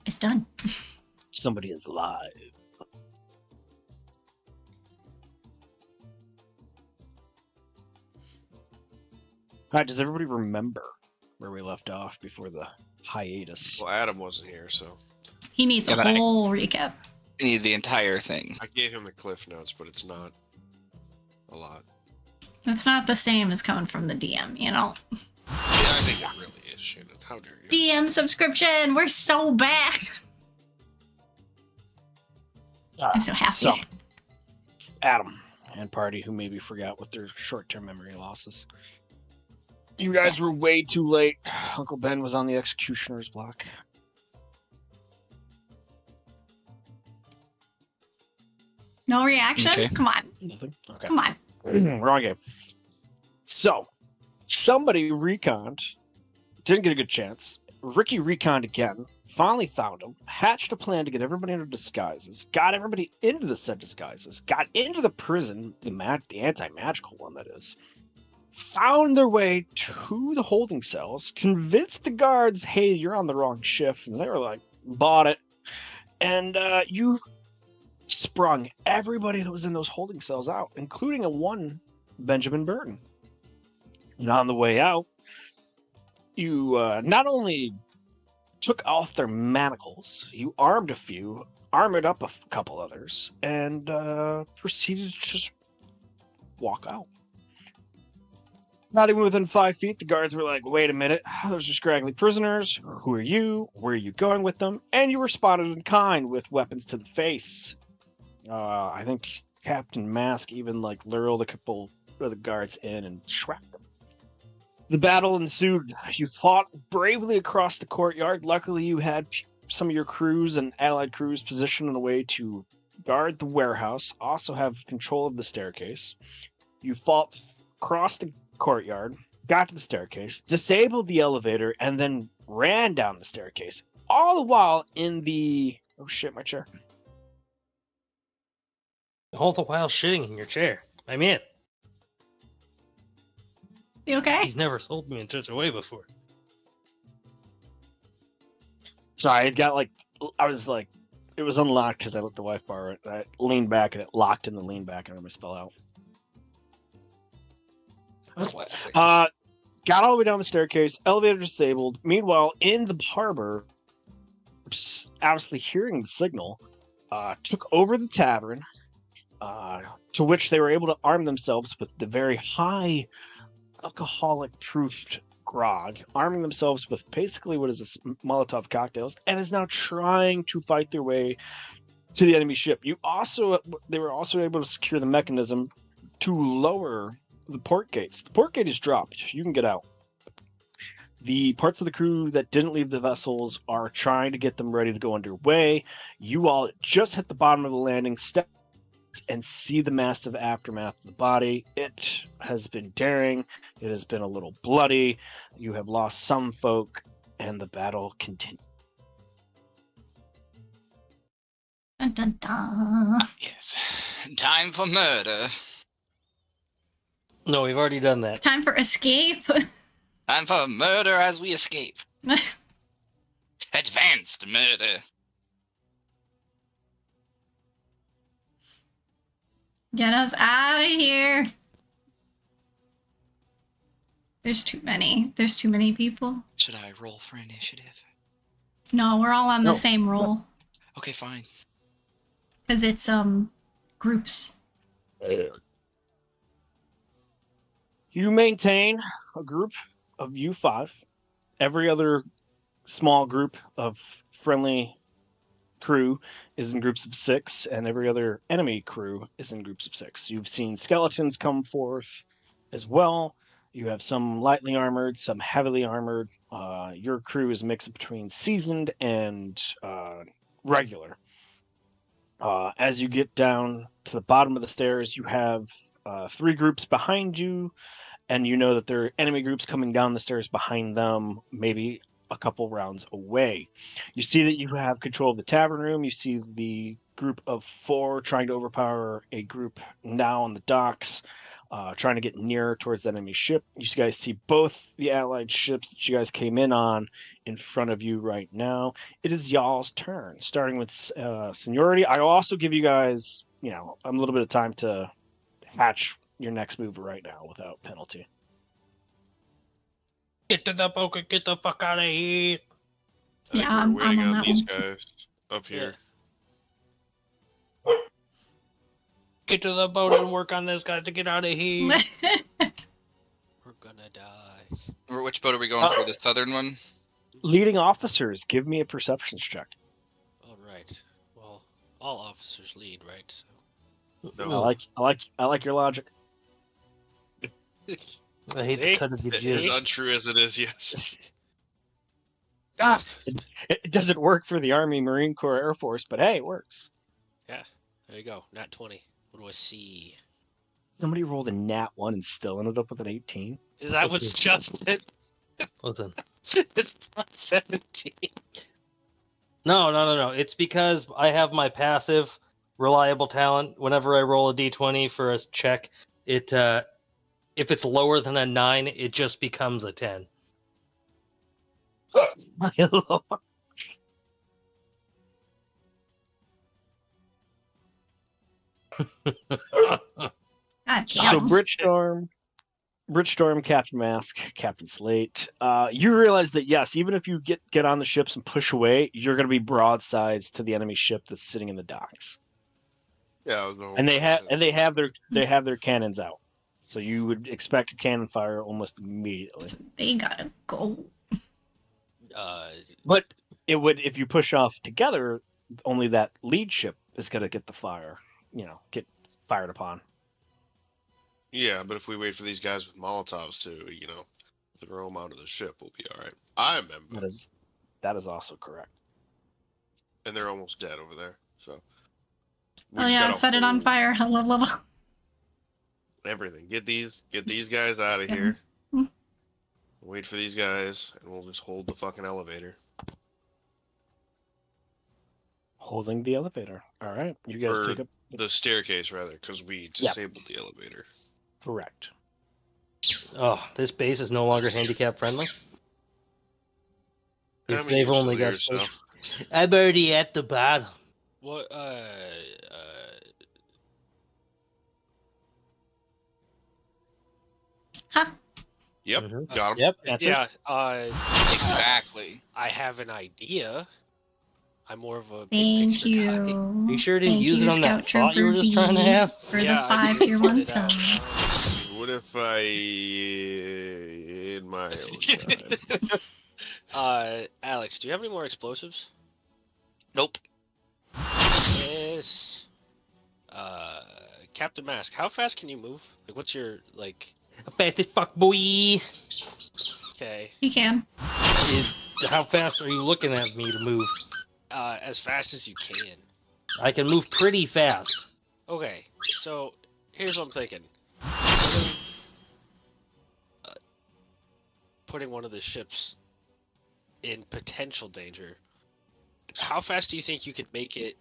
It's done. Somebody is live. All right, does everybody remember where we left off before the hiatus? Well, Adam wasn't here, so He needs a whole recap. I need the entire thing. I gave him the cliff notes, but it's not a lot. It's not the same as coming from the DM, you know? Yeah, I think it really is, Shannon. How dare you? DM subscription! We're so back! I'm so happy. So, Adam and party who maybe forgot what their short-term memory losses. You guys were way too late. Uncle Ben was on the executioner's block. No reaction? Okay. Come on. Nothing? Okay. Come on. Wrong game. So, somebody reconned. Didn't get a good chance. Ricky reconned again. Finally found him. Hatched a plan to get everybody into disguises. Got everybody into the said disguises. Got into the prison, the anti-magical one, that is. Found their way to the holding cells. Convinced the guards, hey, you're on the wrong shift. And they were like, bought it. And you sprung everybody that was in those holding cells out, including one Benjamin Burton. And on the way out, you not only took off their manacles, you armed a few, armored up a couple others, and proceeded to just walk out. Not even within 5 feet, the guards were like, wait a minute, those are scraggly prisoners. Who are you? Where are you going with them? And you were spotted in kind with weapons to the face. I think Captain Mask even lured a couple of the guards in and trapped them. The battle ensued. You fought bravely across the courtyard. Luckily, you had some of your crews and allied crews positioned in a way to guard the warehouse, also have control of the staircase. You fought across the courtyard, got to the staircase, disabled the elevator, and then ran down the staircase. All the while in the... Oh shit, my chair. All the while shitting in your chair. I'm in. You okay? He's never sold me in such a way before. Sorry, it got it was unlocked because I let the wife borrow it. I leaned back and it locked in the lean back and I almost fell out. Classic. Got all the way down the staircase, elevator disabled. Meanwhile, in the harbor, obviously hearing the signal, took over the tavern, to which they were able to arm themselves with the very high alcoholic proofed grog, arming themselves with basically what is Molotov cocktails, and is now trying to fight their way to the enemy ship. They were also able to secure the mechanism to lower the port gates. The port gate is dropped. You can get out. The parts of the crew that didn't leave the vessels are trying to get them ready to go underway. You all just hit the bottom of the landing, step and see the massive aftermath of the body. It has been daring. It has been a little bloody. You have lost some folk, and the battle continues. Dun, dun, dun. Yes. Time for murder. No, we've already done that. Time for escape. Time for murder as we escape. Advanced murder. Get us out of here. There's too many. There's too many people. Should I roll for initiative? No, we're all on No. the same roll. Okay, fine. Because it's, groups. You maintain a group of you 5. Every other small group of friendly crew is in groups of 6, and every other enemy crew is in groups of 6. You've seen skeletons come forth as well. You have some lightly armored, some heavily armored. Your crew is mixed between seasoned and regular. As you get down to the bottom of the stairs, you have 3 groups behind you, and you know that there are enemy groups coming down the stairs behind them, maybe a couple rounds away. You see that you have control of the tavern room. You see the group of 4 trying to overpower a group now on the docks. trying to get nearer towards the enemy ship. You guys see both the allied ships that you guys came in on in front of you right now. It is y'all's turn, starting with seniority. I will also give you guys, a little bit of time to hatch your next move right now without penalty. Get to the poker, get the fuck out of here. I think Yeah, we're I'm waiting on on that these one. guys up here. Get to the boat and work on this guy to get out of here. We're gonna die. Which boat are we going for? The southern one? Leading officers, give me a perceptions check. All right. Well, all officers lead, right? So. No. I like your logic. I hate the See? cut of your As jizz. untrue as it is, yes. It doesn't work for the Army, Marine Corps, Air Force, but hey, it works. Yeah. There you go. Nat 20. What do I see? Somebody rolled a nat 1 and still ended up with an 18. That was just it. Listen. It's plus 17. No. It's because I have my passive reliable talent. Whenever I roll a d20 for a check, it if it's lower than a 9, it just becomes a 10. My lord. God So damn. Bridgestorm, Captain Mask, Captain Slate. You realize that yes, even if you get on the ships and push away, you're going to be broadsides to the enemy ship that's sitting in the docks, Yeah, I was the whole and they have point. their cannons out. So you would expect a cannon fire almost immediately. They gotta go. But it would, if you push off together, only that lead ship is going to get the fire. Get fired upon. Yeah, but if we wait for these guys with Molotovs to, throw them onto the ship, we'll be all right. I remember. That is also correct. And they're almost dead over there, so. we Oh just yeah, gotta set it on hold fire. Hello. Everything. Get these guys out of Yeah. here. Mm. Wait for these guys, and we'll just hold the fucking elevator. Holding the elevator. All right, you guys Or take up. the staircase, rather, because we disabled the elevator. Correct. Oh, this base is no longer handicap friendly. How If many they've are only still got here, so? space. I'm already at the bottom. What, Huh? Yep, Mhm. got him. Yep, that's it. yeah, Exactly. I have an idea. I'm more of a big Thank picture you. guy. Are you sure you didn't Thank use you, it on that Scout thought you were Trooper just trying to V, have? for Yeah, the I 5 did tier find 1 it out. subs. What if I, in my own time? Alex, do you have any more explosives? Nope. Yes. Captain Mask, how fast can you move? Like, what's your, like... Fast as fuck, boy. Okay. He can. How fast are you looking at me to move? As fast as you can. I can move pretty fast. Okay, so here's what I'm thinking. Instead of, putting one of the ships in potential danger, how fast do you think you could make it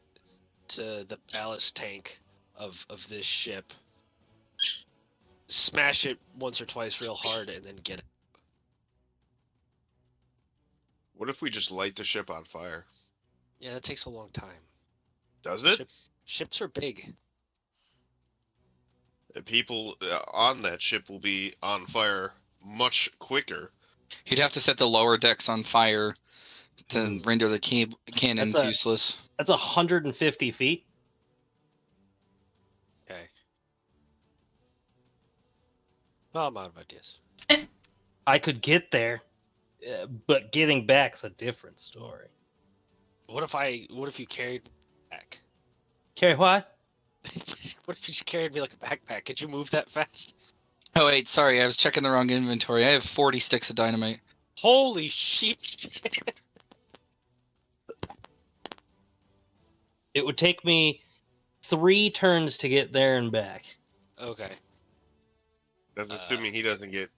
to the ballast tank of this ship? Smash it once or twice real hard and then get it. What if we just light the ship on fire? Yeah, that takes a long time. Does it? Ships are big. And people on that ship will be on fire much quicker. You'd have to set the lower decks on fire to render the cannons That's a- useless. That's 150 feet. Okay. Well, I'm out of ideas. I could get there, but getting back's a different story. What if you carried back? Carry what? What if you just carried me like a backpack? Could you move that fast? Oh wait, sorry, I was checking the wrong inventory. I have 40 sticks of dynamite. Holy sheep! It would take me 3 turns to get there and back. Okay. That's assuming he doesn't get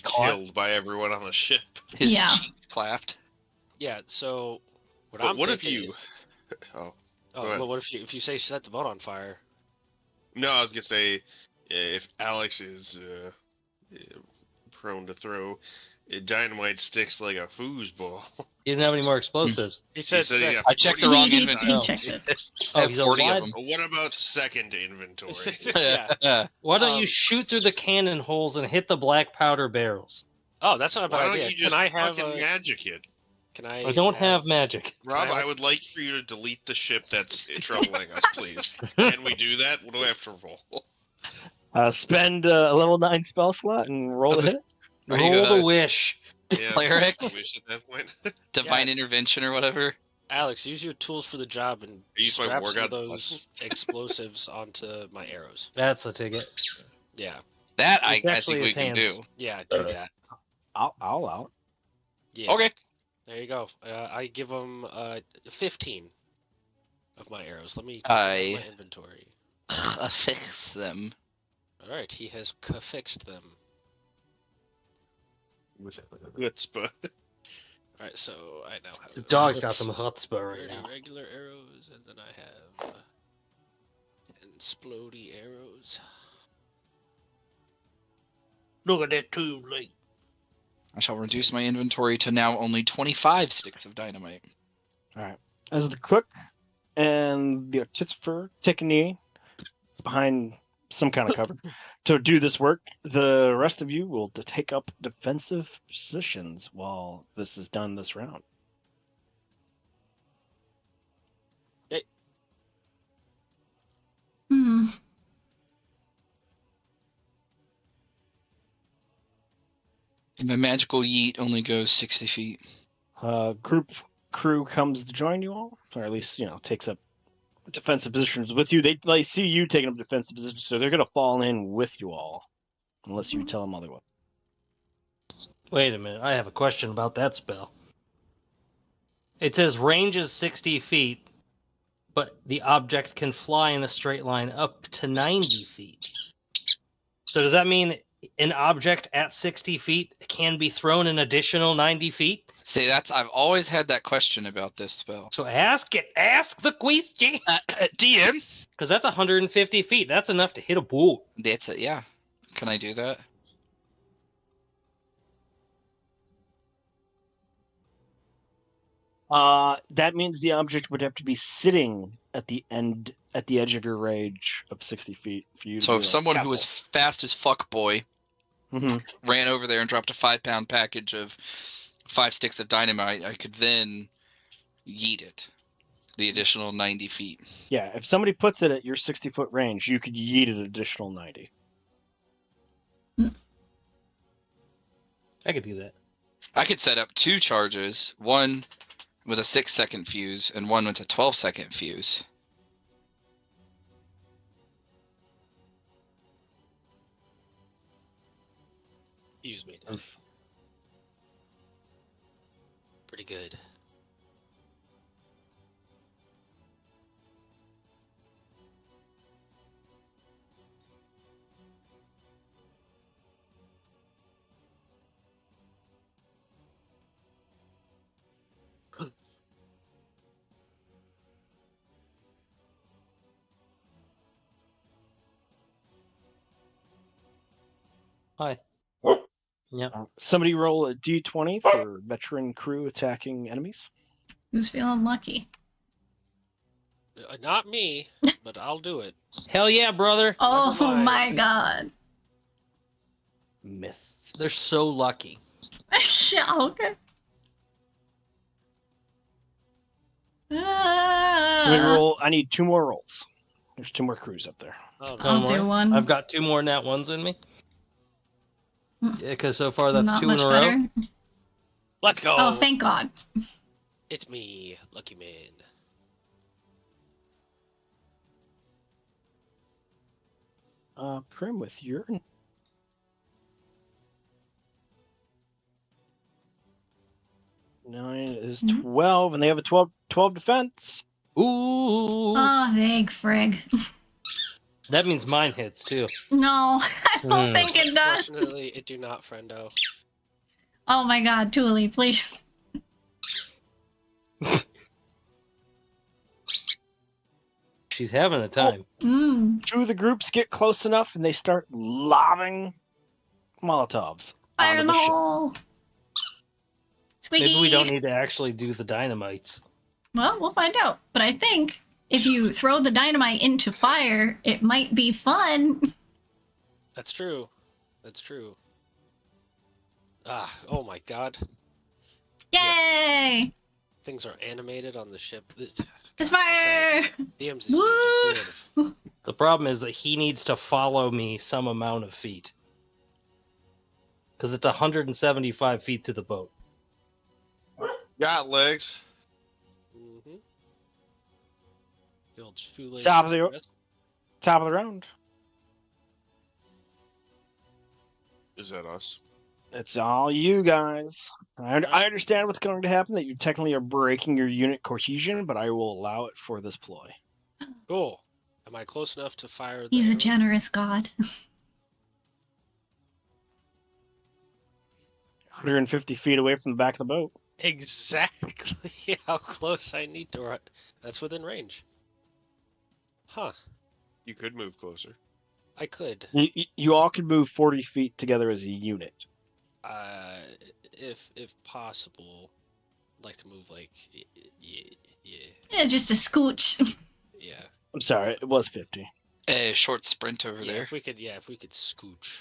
Caught? killed by everyone on the ship. His Yeah. cheeks clapped. Yeah. So what But I'm what if thinking you? is- Oh, Oh, go ahead. well, what if you say set the boat on fire? no, I was gonna say, if Alex is prone to throw, dynamite sticks like a foosball. You didn't have any more explosives. He He said said he sec- had I checked the 40 wrong He inventory. checked it. I have he's 40 of alive. them. What about second inventory? yeah. Why don't you Um, shoot through the cannon holes and hit the black powder barrels? Oh, that's not a Why bad don't idea. you just Can I have fucking a? magic it? Can I? I don't have magic. Rob, I I would like for you to delete the ship that's troubling us, please. Can we do that? What do I have to roll? Spend a level 9 spell slot and roll Was the it- hit. Are you Roll the gonna wish. Yeah, Cleric? wish at that point. divine intervention or whatever? Alex, use your tools for the job and Use my strap War some of God's those blessing. explosives onto my arrows. That's the ticket. Yeah, That It's I actually think we his can hands. do. yeah, do that. I'll out. Yeah. Okay. There you go. I give him 15 of my arrows. Let me take I- out my inventory. Affix them. All right, he has fixed them. Chutzpah. All right, so I now have His dog's got some chutzpah right 30 now. regular arrows, and then I have 10 splody arrows. Look at that too late. I shall reduce my inventory to now only 25 sticks of dynamite. As the cook and the artificer take a knee behind some kind of cover to do this work, the rest of you will take up defensive positions while this is done this round. Hmm. And my magical yeet only goes 60 feet. Group crew comes to join you all, or at least takes up defensive positions with you. They see you taking up defensive positions, so they're gonna fall in with you all, unless you tell them otherwise. Wait a minute. I have a question about that spell. It says range is 60 feet, but the object can fly in a straight line up to 90 feet. So does that mean an object at 60 feet can be thrown an additional 90 feet? See, I've always had that question about this spell. So ask the question. DM? Because that's 150 feet. That's enough to hit a boat. That's it, yeah. Can I do that? That means the object would have to be sitting at the edge of your range of 60 feet for you to So be if like, someone who "Catapult." was fast as fuck boy Mhm. ran over there and dropped a 5-pound package of 5 sticks of dynamite, I could then yeet it the additional 90 feet. Yeah, if somebody puts it at your 60-foot range, you could yeet an additional 90. I could do that. I could set up 2 charges, one with a 6-second fuse and one with a 12-second fuse. Excuse me. Pretty good. Hi. Yep. Somebody roll a d20 for veteran crew attacking enemies. Who's feeling lucky? Not me, but I'll do it. Hell yeah, brother. Oh Never mind. my god. Miss. They're so lucky. Yeah, okay. Somebody roll. I need 2 more rolls. There's 2 more crews up there. Oh, no. I'll do one. I've got 2 more nat ones in me. Hmm. Yeah, because so far that's Not 2 in much a row. better. Let's go. Oh, thank God. It's me, Lucky Man. Prim with your 9 is 12, and they have a 12 defense. Ooh. Oh, thank frig. That means mine hits too. No, I don't think it does. Unfortunately, it do not, friendo. Oh my God, Thule, please. she's having a time. Two of the groups get close enough and they start lobbing Molotovs Fire onto in the the ship. hole. Squeaky. Maybe we don't need to actually do the dynamites. Well, we'll find out. But I think if you throw the dynamite into fire, it might be fun. That's true. That's true. Oh my god. Yay! Things are animated on the ship. It's fire! DMs these days are creative. The problem is that he needs to follow me some amount of feet. Because it's 175 feet to the boat. Got legs. Mm-hmm. The old shoelace Top of the- express. Top of the round. Is that us? It's all you guys. I understand what's going to happen, that you technically are breaking your unit cohesion, but I will allow it for this ploy. Cool. Am I close enough to fire the He's a arrow? generous god. 150 feet away from the back of the boat. Exactly how close I need to run. That's within range. Huh. You could move closer. I could. You all could move 40 feet together as a unit. If possible, I'd like to move like yeah. Yeah, just a scooch. Yeah. I'm sorry, it was 50. A short sprint over Yeah, there. if we could scooch.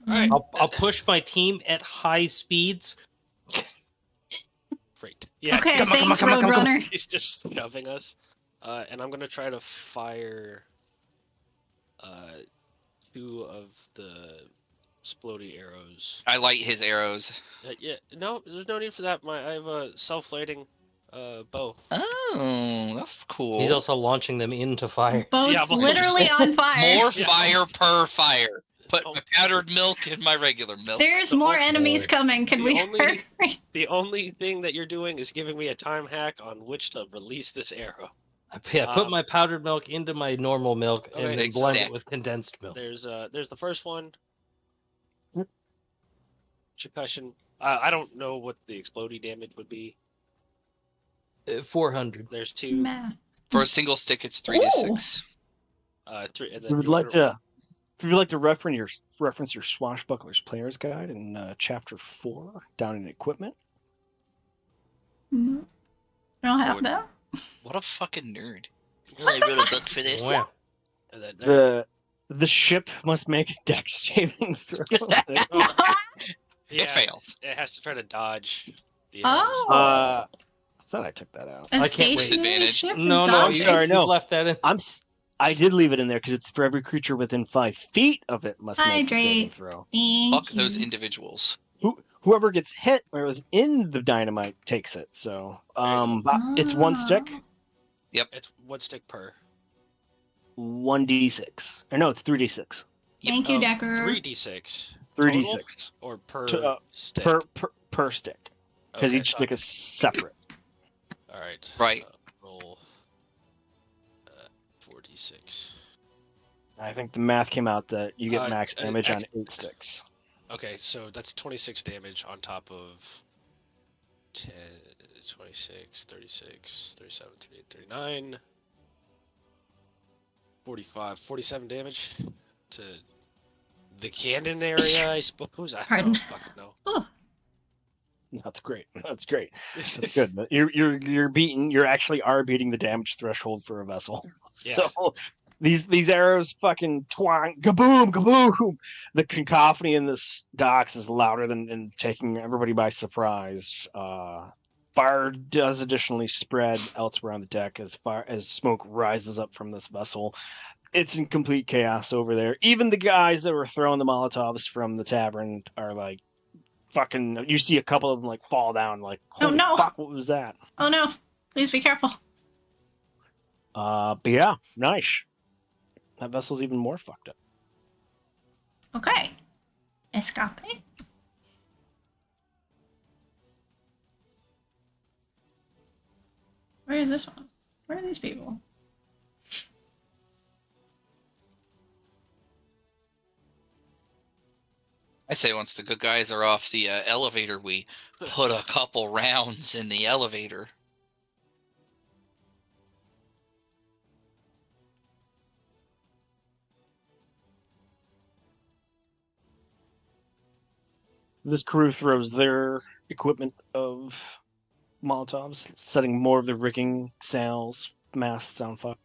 Alright. I'll push my team at high speeds. Great. Yeah. Okay, come on, thanks, come on, come on, come on. Roadrunner. He's just shoving us. And I'm gonna try to fire two of the explodey arrows. I light his arrows. Yeah, no, there's no need for that. I have a self-lighting bow. Oh, that's cool. He's also launching them into fire. Boat's Yeah, but- literally on fire. More Yeah. fire per fire. Put Oh. my powdered milk in my regular milk. There's The more whole- enemies coming. Can the we only- hurry? The only thing that you're doing is giving me a time hack on which to release this arrow. I put my powdered milk into my normal milk and Okay. then blend it Exact- with condensed milk. There's the first one. Percussion. I don't know what the explodey damage would be. 400. There's two. Math. For a single stick, it's 3d6. Three. And then If you would like to reference your Swashbucklers Player's Guide in Chapter 4, down in Equipment. Mhm. I don't have would- that. What a fucking nerd. Really, really booked for this? Wow. And then, The ship must make a dex saving throw. yeah, It fails. It has to try to dodge the arrows. Oh. I thought I took that out. A I can't wait. stationary Disadvantage. ship is No, dodging? sorry, no. You left that in. I did leave it in there because it's for every creature within 5 feet of it must make a saving Hydrate. throw. Thank Fuck those you. individuals. Whoever gets hit or was in the dynamite takes it. So, but it's one stick, Oh. It's one stick per. 1d6. Or no, it's 3d6. Thank you, Decker. 3d6. 3d6 Or per stick. per stick, because Okay, each so- stick is separate. All right. Right. Roll 4d6. I think the math came out that you get max it's, damage on X- 8 sticks. Okay, so that's 26 damage on top of 10, 26, 36, 37, 38, 39, 45, 47 damage to the cannon area, I suppose. I Pardon. don't fucking know. Oh, That's great. That's great. That's good. But you're actually are beating the damage threshold for a vessel. Yeah. So these arrows fucking twang, kaboom, kaboom. The cacophony in this docks is louder than and taking everybody by surprise. Fire does additionally spread elsewhere on the deck as far as smoke rises up from this vessel. It's in complete chaos over there. Even the guys that were throwing the Molotovs from the tavern are like fucking. You see a couple of them like fall down. Like, Oh, holy no. fuck, what was that? oh no. Please be careful. But yeah, nice. That vessel's even more fucked up. Okay. Escapade. Where is this one? Where are these people? I say once the good guys are off the elevator, we put a couple rounds in the elevator. This crew throws their equipment of Molotovs, setting more of the rigging, sails, masts on fire.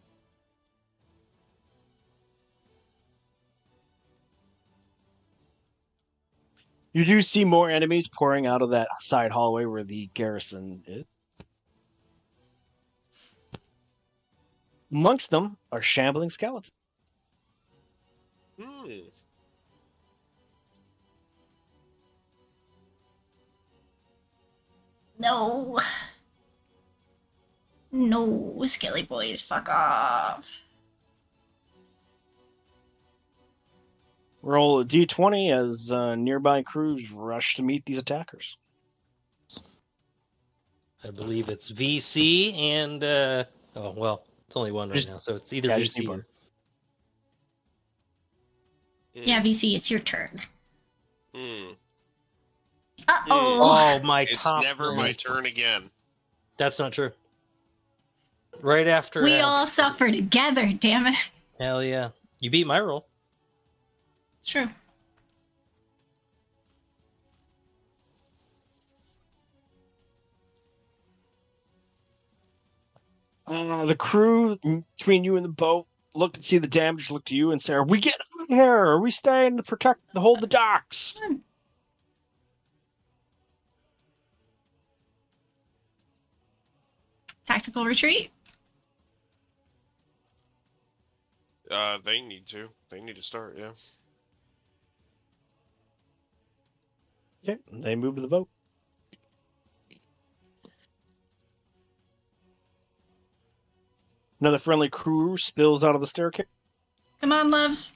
You do see more enemies pouring out of that side hallway where the garrison is. Amongst them are shambling skeletons. Hmm. No. No, Skelly boys, fuck off. Roll a d20 as nearby crews rush to meet these attackers. I believe it's VC and oh well, it's only one right Just- now, so it's either yeah, just VC do or one. Yeah, VC, it's your turn. Hmm. Uh-oh. oh my It's top. never my roll. turn again. That's not true. Right after We Alex. all suffer together, damn it. Hell yeah! You beat my roll. It's true. The crew between you and the boat look to see the damage, look to you and say, "Are we getting out of here? Are we staying to protect the hold the docks?" Tactical retreat. They need to. They need to start, yeah. Okay, they move to the boat. Another friendly crew spills out of the staircase. Come on, loves.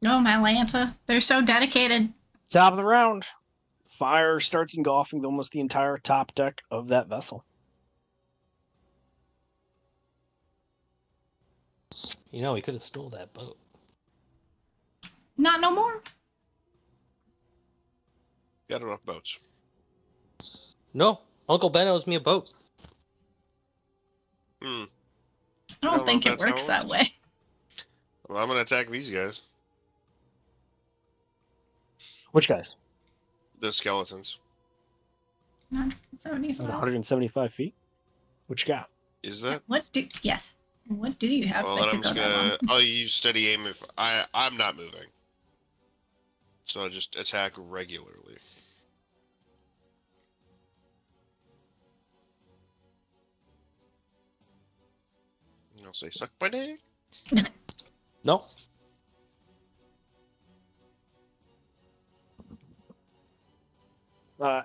Oh, my Lanta. They're so dedicated. Top of the round. Fire starts engulfing almost the entire top deck of that vessel. You know, he could have stole that boat. Not no more. Got enough boats. No, Uncle Ben owes me a boat. Hmm. I don't don't know think if it that's how works it that works. way. Well, I'm gonna attack these guys. Which guys? The skeletons. 175. 175 feet. Which guy? Is that? Yes. What do you have Well, that then I'm could go just that long? gonna. I'll use steady aim if I'm not moving. So I just attack regularly. And I'll say, suck my dick. No.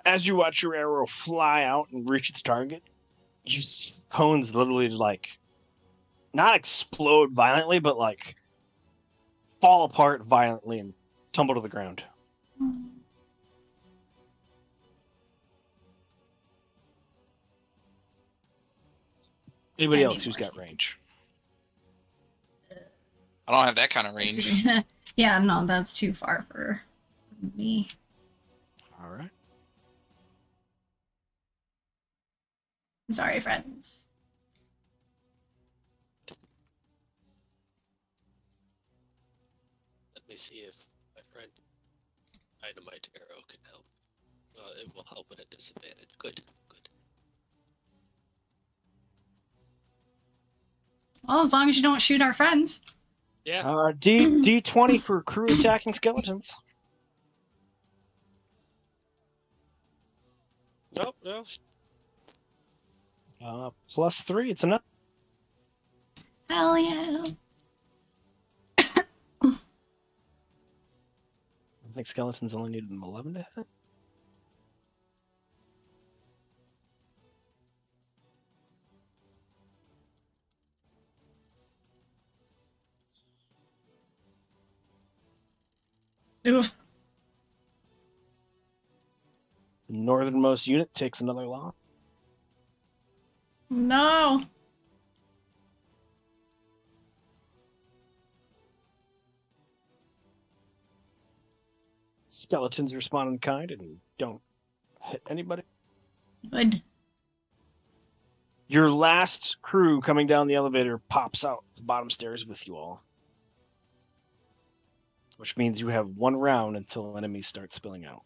As you watch your arrow fly out and reach its target, you see cones literally like not explode violently, but like fall apart violently and tumble to the ground. Anybody I else need who's more. got range? I don't have that kind of range. Yeah, no, that's too far for me. All right. I'm sorry, friends. Let me see if my friend Dynamite Arrow can help. It will help at a disadvantage. Good, good. Well, as long as you don't shoot our friends. Yeah. D20 for crew attacking skeletons. Nope, no. +3, it's enough. Hell yeah. I think skeletons only needed an 11 to hit. Oof. The northernmost unit takes another loss. No. Skeletons respond in kind and don't hit anybody. Good. Your last crew coming down the elevator pops out the bottom stairs with you all. Which means you have 1 round until enemies start spilling out.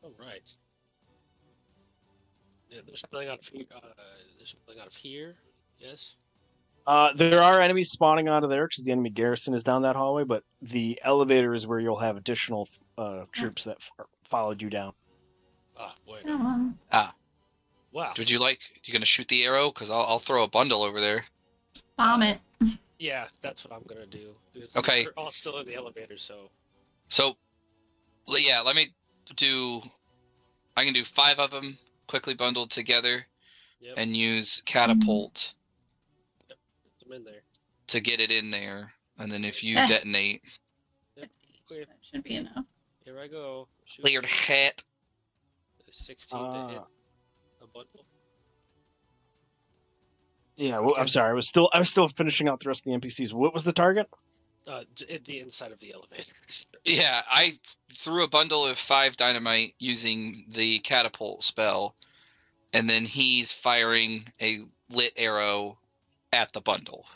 All right. Yeah, they're spilling out of here. They're spilling out of here. Yes. There are enemies spawning out of there because the enemy garrison is down that hallway, but the elevator is where you'll have additional troops that followed you down. Ah, wait. Come on. Wow. Would you like? You gonna shoot the arrow? Because I'll throw a bundle over there. Bomb it. Yeah, that's what I'm gonna do. Because Okay. We're all still in the elevator, so. So, yeah, let me do. I can do 5 of them quickly bundled together, Yep. and use catapult Put them in there. to get it in there, and then if you Eh. detonate, Yep. Okay, That should be enough. here I go. Shoot cleared me. hat. 16 to hit a bundle. Yeah, well, I'm sorry. I was still finishing out the rest of the NPCs. What was the target? At the inside of the elevators. Yeah, I threw a bundle of 5 dynamite using the catapult spell, and then he's firing a lit arrow at the bundle.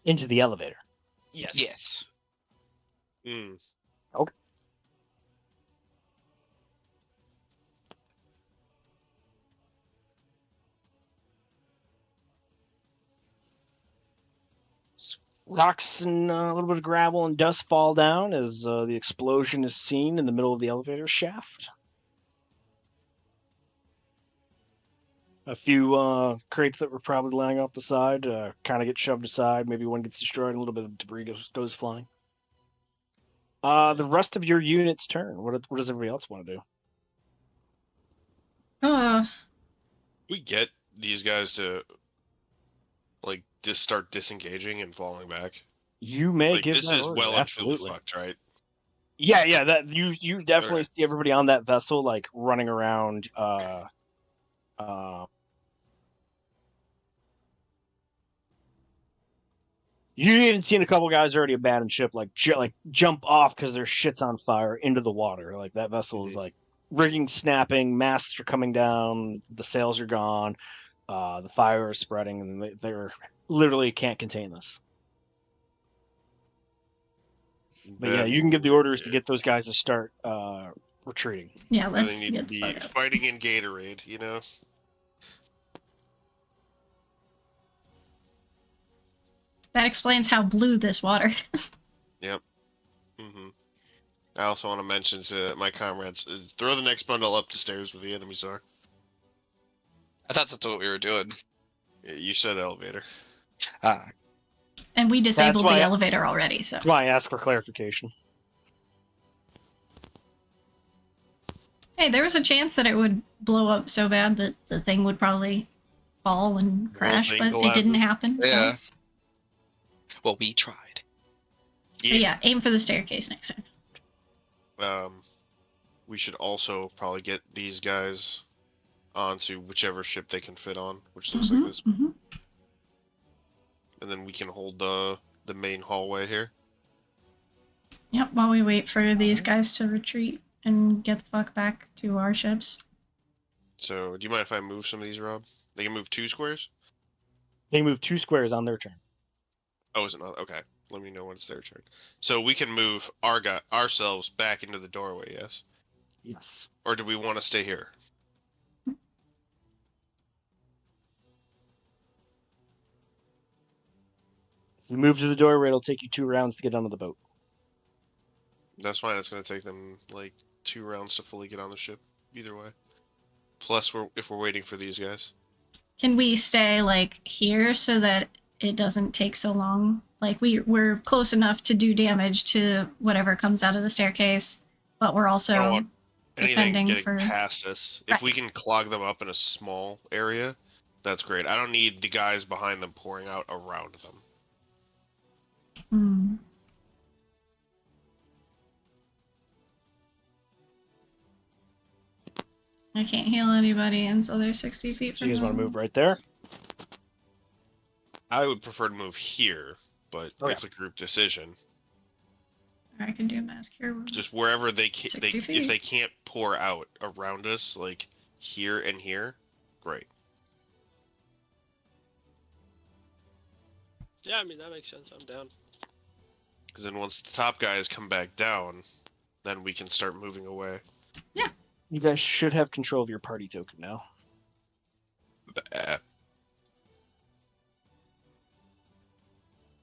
Into the elevator. Yes. Yes. Hmm. Rocks and a little bit of gravel and dust fall down as the explosion is seen in the middle of the elevator shaft. A few crates that were probably lying off the side kind of get shoved aside. Maybe one gets destroyed, and a little bit of debris goes flying. The rest of your unit's turn. What does everybody else want to do? We get these guys to like just start disengaging and falling back. You may Like give this that is order, well and truly absolutely. fucked, right? Yeah. That you definitely Okay. see everybody on that vessel like running around. You even seen a couple guys already abandoned ship, like jump off because their shit's on fire into the water. Like that vessel is like rigging snapping, masts are coming down, the sails are gone, the fire is spreading, and they're literally can't contain this. But yeah, you can give the orders to get those guys to start retreating. Yeah, Really let's need to get the be fuck out. fighting in Gatorade, you know? That explains how blue this water is. Mm-hmm. I also want to mention to my comrades, throw the next bundle up the stairs where the enemies are. I thought that's what we were doing. Yeah, you said elevator. Ah, And we disabled why the I- elevator already, so. That's why I ask for clarification. Hey, there was a chance that it would blow up so bad that the thing would probably fall and crash, thing but it collapses. didn't happen. yeah. So. Well, we tried. But yeah, aim for the staircase next time. We should also probably get these guys onto whichever ship they can fit on, which looks like this, Mhm. and then we can hold the main hallway here. Yep, while we wait for these guys to retreat and get the fuck back to our ships. So, do you mind if I move some of these, Rob? They can move 2 squares? They move 2 squares on their turn. Oh, is it not? Okay. Let me know when it's their turn. So we can move ourselves back into the doorway, yes? Yes. Or do we want to stay here? If you move to the doorway, it'll take you 2 rounds to get onto the boat. That's fine. It's going to take them like 2 rounds to fully get on the ship. Either way. Plus, if we're waiting for these guys. Can we stay like here so that it doesn't take so long? Like we're close enough to do damage to whatever comes out of the staircase, but we're I don't also want anything defending getting for. past us. If we can clog them up in a small area, that's great. I don't need the guys behind them pouring out around them. Hmm. I can't heal anybody, and so they're 60 feet So from you guys want to them. move right there? I would prefer to move here, but Okay. it's a group decision. I can do mass cure. Just wherever they can, 60 if feet. they can't pour out around us, like here and here, great. Yeah, I mean that makes sense. I'm down. Because then once the top guys come back down, then we can start moving away. You guys should have control of your party token now.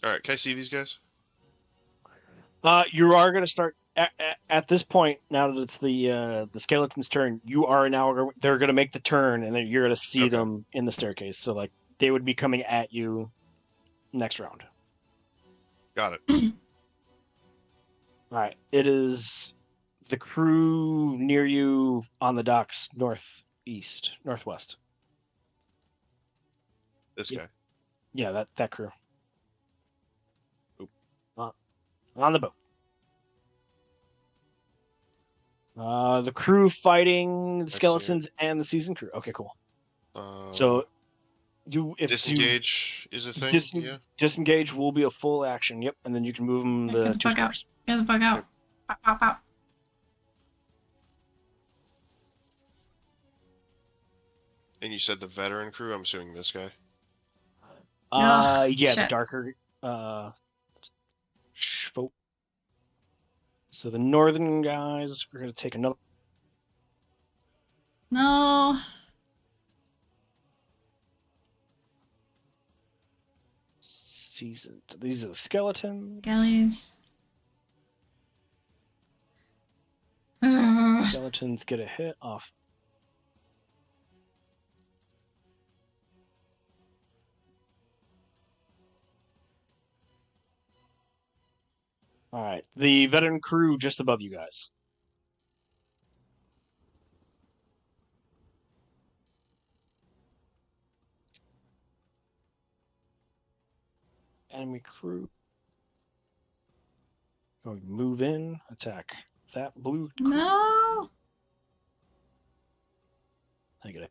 All right, can I see these guys? You are going to start at this point. Now that it's the skeleton's turn, you are now. They're going to make the turn, and then you're going to see Okay. them in the staircase. So like they would be coming at you next round. Got it. All right. It is the crew near you on the docks, northwest. This Yep. guy. Yeah, that crew. Oop. On the boat. The crew fighting the see it. skeletons and the season crew. Okay, cool. So if disengage is a thing. Yeah. disengage will be a full action. Yep, and then you can move them Yeah, the get the 2 fuck out. squares. Get the fuck out. Pop, pop, pop. And you said the veteran crew. I'm assuming this guy. Ugh, Yeah, the shit. darker folk. So the northern guys, we're gonna take another. No. Season. These are the skeletons. Skellies. Ugh. Skeletons get a hit off. All right, the veteran crew just above you guys. Enemy crew. Going to move in, attack that blue crew. No. I get it.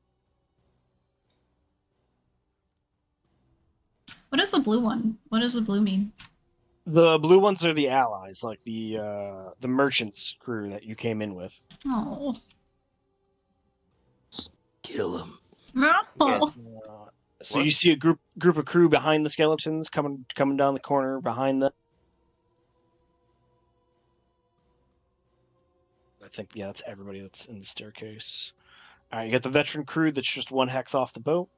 What is the blue one? What does the blue mean? The blue ones are the allies, like the merchants crew that you came in with. Oh. Kill him. No. So What? you see a group of crew behind the skeletons coming down the corner behind them. I think that's everybody that's in the staircase. All right, you got the veteran crew that's just 1 hex off the boat.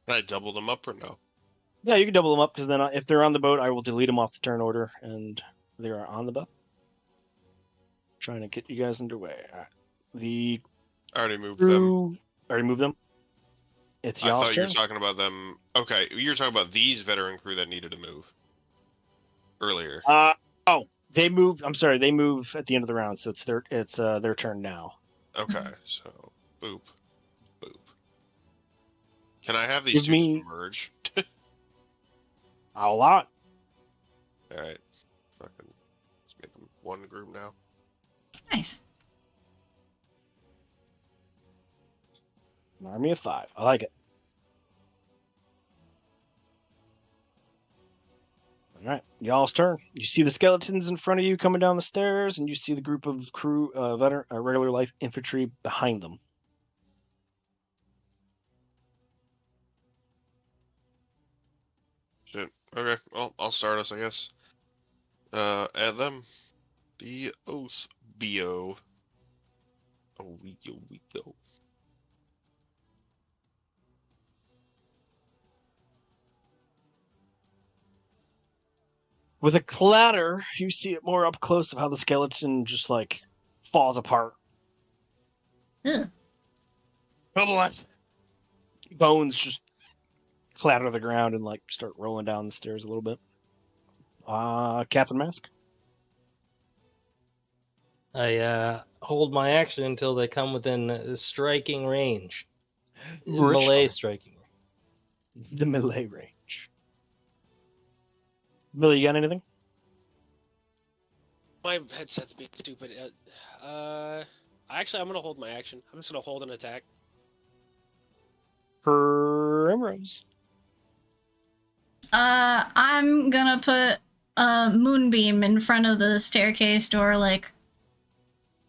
Can I double them up or no? Yeah, you can double them up because then if they're on the boat, I will delete them off the turn order, and they are on the boat. Trying to get you guys underway. All right. The I already moved them. crew already moved them. It's I y'all's thought you were turn. talking about them. Okay, you were talking about these veteran crew that needed to move earlier. They move. I'm sorry, they move at the end of the round, so it's their turn now. Okay, so boop, boop. Can I have these Give two me- just merge? A lot. All right, fucking, let's make them one group now. Nice. An army of 5. I like it. All right, y'all's turn. You see the skeletons in front of you coming down the stairs, and you see the group of crew, regular life infantry behind them. Shit. Okay, well, I'll start us, I guess. Add them. The oath, bo. Oh, we go. With a clatter, you see it more up close of how the skeleton just like falls apart. Ugh. Bones just clatter to the ground and like start rolling down the stairs a little bit. Captain Mask. I hold my action until they come within striking range. Rich Melee one. striking. The melee range. Billy, you got anything? My headset's being stupid. Actually, I'm gonna hold my action. I'm just gonna hold an attack. Primrose. I'm gonna put a moonbeam in front of the staircase door, like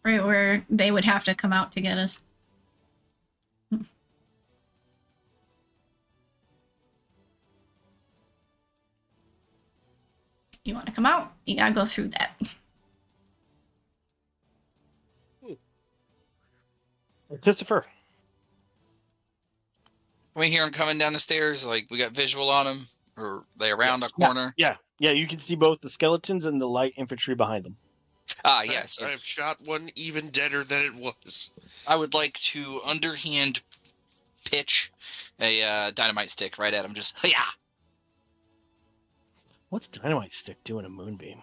right where they would have to come out to get us. You want to come out? You gotta go through that. Christopher. We hear him coming down the stairs. Like we got visual on him, or they around a corner. Yeah, you can see both the skeletons and the light infantry behind them. Ah, yes. I've shot one even deader than it was. I would like to underhand pitch a dynamite stick right at him. Just yeah. What's dynamite stick doing a moonbeam?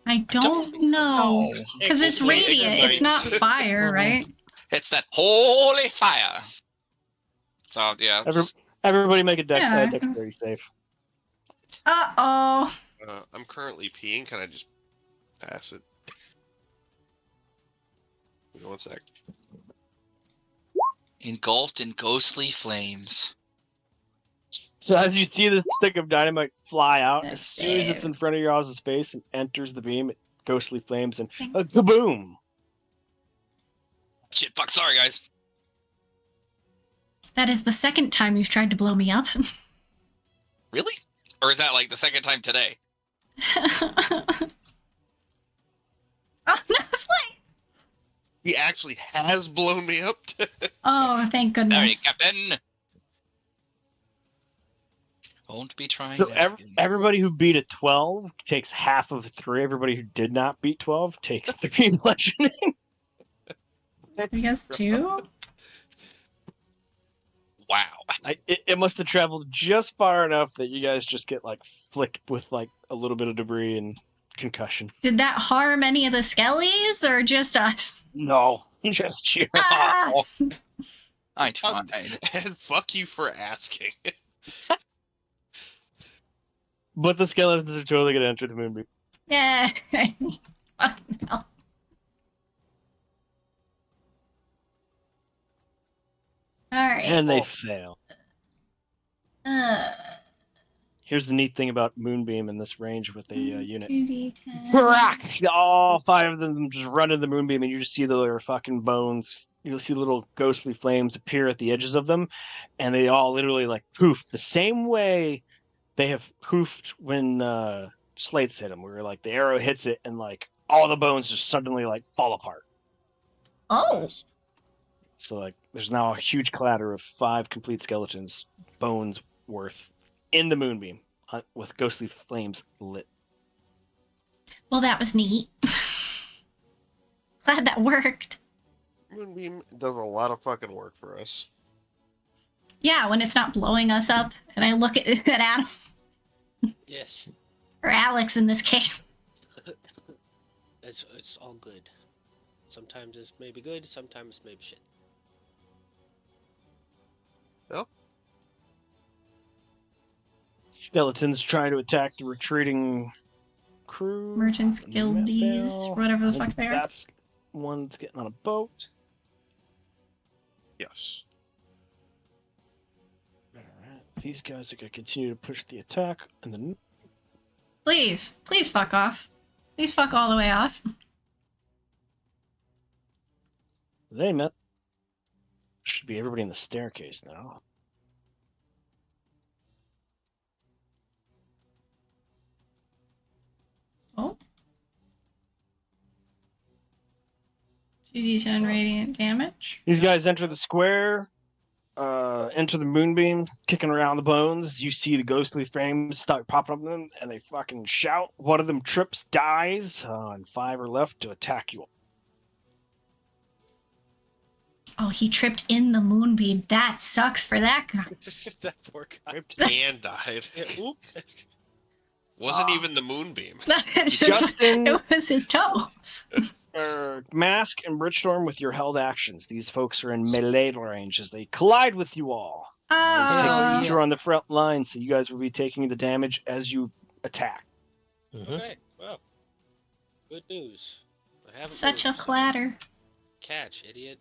I don't know. Because it's radiant. It's not fire, right? It's that holy fire. So yeah. Everybody make a dexterity save. Uh-oh. I'm currently peeing. Can I just pass it? Give me 1 sec. Engulfed in ghostly flames. So as you see this stick of dynamite fly out, as That's soon as it's it. in front of your all's face and enters the beam, it ghostly flames and a kaboom! Shit, fuck, sorry guys. That is the second time you've tried to blow me up. Really? Or is that like the second time today? Honestly. He actually has blown me up. Oh, thank There you goodness. Captain. Won't be trying So that again. everybody who beat a 12 takes half of 3. Everybody who did not beat 12 takes 3 bludgeoning. You guys too? Wow. It must have traveled just far enough that you guys just get like flicked with like a little bit of debris and concussion. Did that harm any of the skellies or just us? No, just you. Ah! I tried. And fuck you for asking. But the skeletons are totally gonna enter the moonbeam. Yeah. Fucking hell. Alright. And they fail. Uh, Here's the neat thing about moonbeam in this range with a unit. 2d10. Crack! All 5 of them just run into the moonbeam, and you just see their fucking bones. You'll see little ghostly flames appear at the edges of them, and they all literally like poof the same way they have poofed when slates hit them, where like the arrow hits it, and like all the bones just suddenly like fall apart. Oh. So like there's now a huge clatter of 5 complete skeletons, bones worth, in the moonbeam with ghostly flames lit. Well, that was neat. Glad that worked. Moonbeam does a lot of fucking work for us. Yeah, when it's not blowing us up, and I look at Adam, Yes, or Alex in this case. it's all good. Sometimes it's maybe good, sometimes it's maybe shit. Skeletons try to attack the retreating crew. Merchants, guildies, Fail. whatever the I think fuck they are. That's one that's getting on a boat. Yes. Alright, these guys are going to continue to push the attack, and then Please fuck off. Please fuck all the way off. they met. Should be everybody in the staircase now. Oh. 2d10 radiant damage. These guys enter the square, enter the moonbeam, kicking around the bones. You see the ghostly flames start popping up them, and they fucking shout. One of them trips, dies, and 5 are left to attack you. Oh, he tripped in the moonbeam. That sucks for that guy. That poor guy. Ripped and died. Oop. Wasn't even the moonbeam. Justin- It was his toe. Mask and Bridgestorm with your held actions. These folks are in melee range as they collide with you all. Oh. You're on the front line, so you guys will be taking the damage as you attack. Mm-hmm. Okay, well. Good news. I haven't Such a moved, so- clatter. Catch, idiot.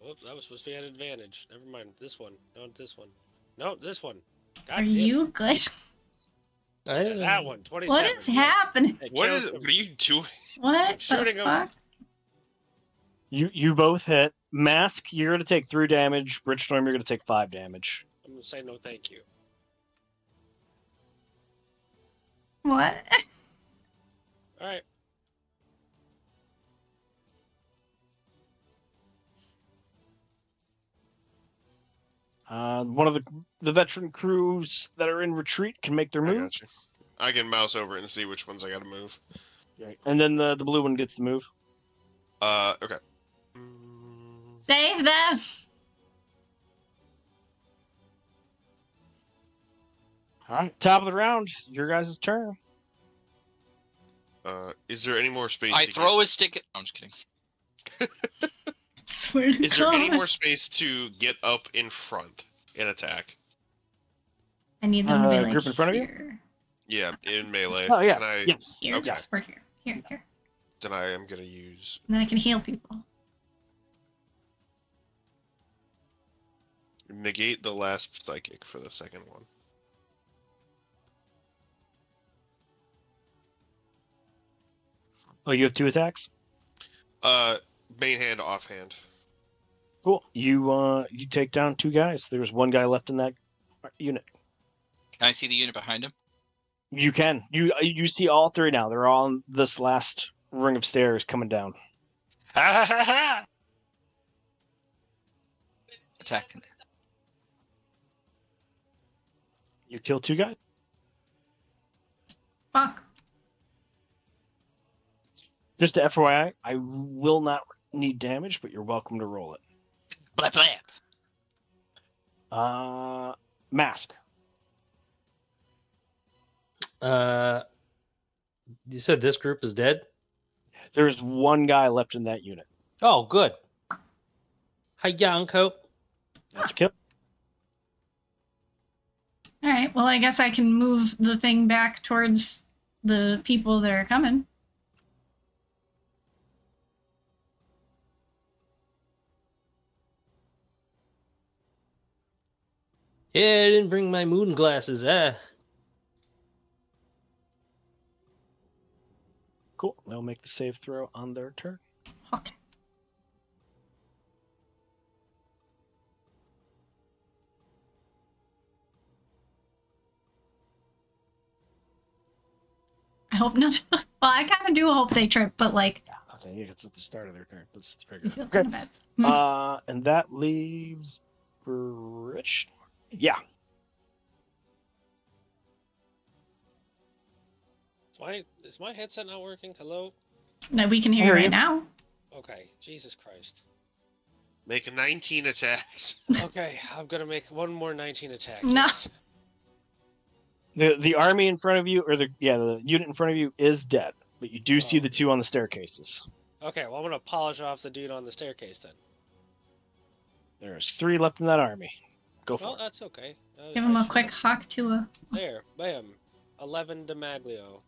Oh, that was supposed to be an advantage. Never mind. This one. No, this one. No, this one. God Are damn it. you good? Yeah, that one, 27. What is happening? It What kills is? him. What are you doing? What the shooting 'em. fuck? You both hit. Mask, you're gonna take 3 damage. Bridgestorm, you're gonna take 5 damage. I'm gonna say no, thank you. What? All right. One of the veteran crews that are in retreat can make their I move. got you. I can mouse over it and see which ones I gotta move. And then the blue one gets the move. Okay. Save them! Alright, top of the round. Your guys' turn. Is there any more space? I to throw a stick at. I'm just kidding. Swear to Is there any God. more space to get up in front and attack? I need them to be like group in front of you? here. Yeah, in melee. Oh yeah. Can I? Yes. Here? Okay. Or here. Here, here. Then I am gonna use And then I can heal people. negate the last psychic for the second one. Oh, you have 2 attacks? Main hand, offhand. Cool. You take down 2 guys. There's 1 guy left in that unit. Can I see the unit behind him? You can. You see all 3 now. They're all on this last ring of stairs coming down. Attack. You kill 2 guys. Fuck. Just to FYI, I will not need damage, but you're welcome to roll it. Blap blap. Mask. You said this group is dead? There's 1 guy left in that unit. Oh, good. Hi, Yanko. That's a kill. Alright, well, I guess I can move the thing back towards the people that are coming. Yeah, I didn't bring my moon glasses. Cool. They'll make the save throw on their turn. Okay. I hope not. Well, I kind of do hope they trip, but like, Okay, yeah, it's at the start of their turn. Let's figure you it feel out. kind of bad. And that leaves Rich. Yeah. Is my headset not working? Hello? No, we can hear you Hear right you. now. Okay, Jesus Christ. Make 19 attacks. Okay, I'm gonna make one more 19 attack. No. Yes. The army in front of you, or the unit in front of you is dead, but you do see Oh. the 2 on the staircases. Okay, well I'm gonna polish off the dude on the staircase then. There's 3 left in that army. Go for Well, it. that's okay. Give him I a quick hawk to a. There, bam. 11 Demaglio.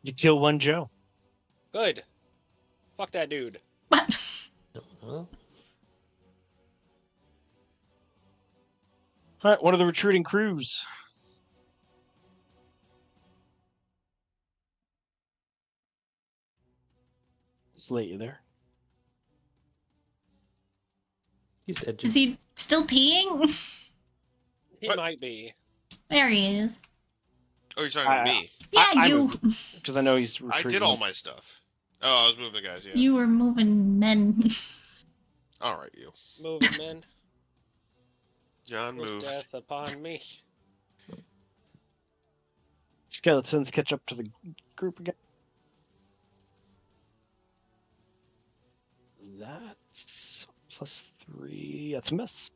You kill 1 Joe. Good. Fuck that dude. What? Well, All right, one of the retreating crews. Slate you there. he's dead. Is he still peeing? He What? might be. There he is. Oh, you're talking about I- me. Yeah, I you. Because I know he's I retreating. did all my stuff. Oh, I was moving the guys, yeah. You were moving men. Alright, you. Moving men. John, With move. death upon me. Skeletons catch up to the group again. That's +3. That's a miss.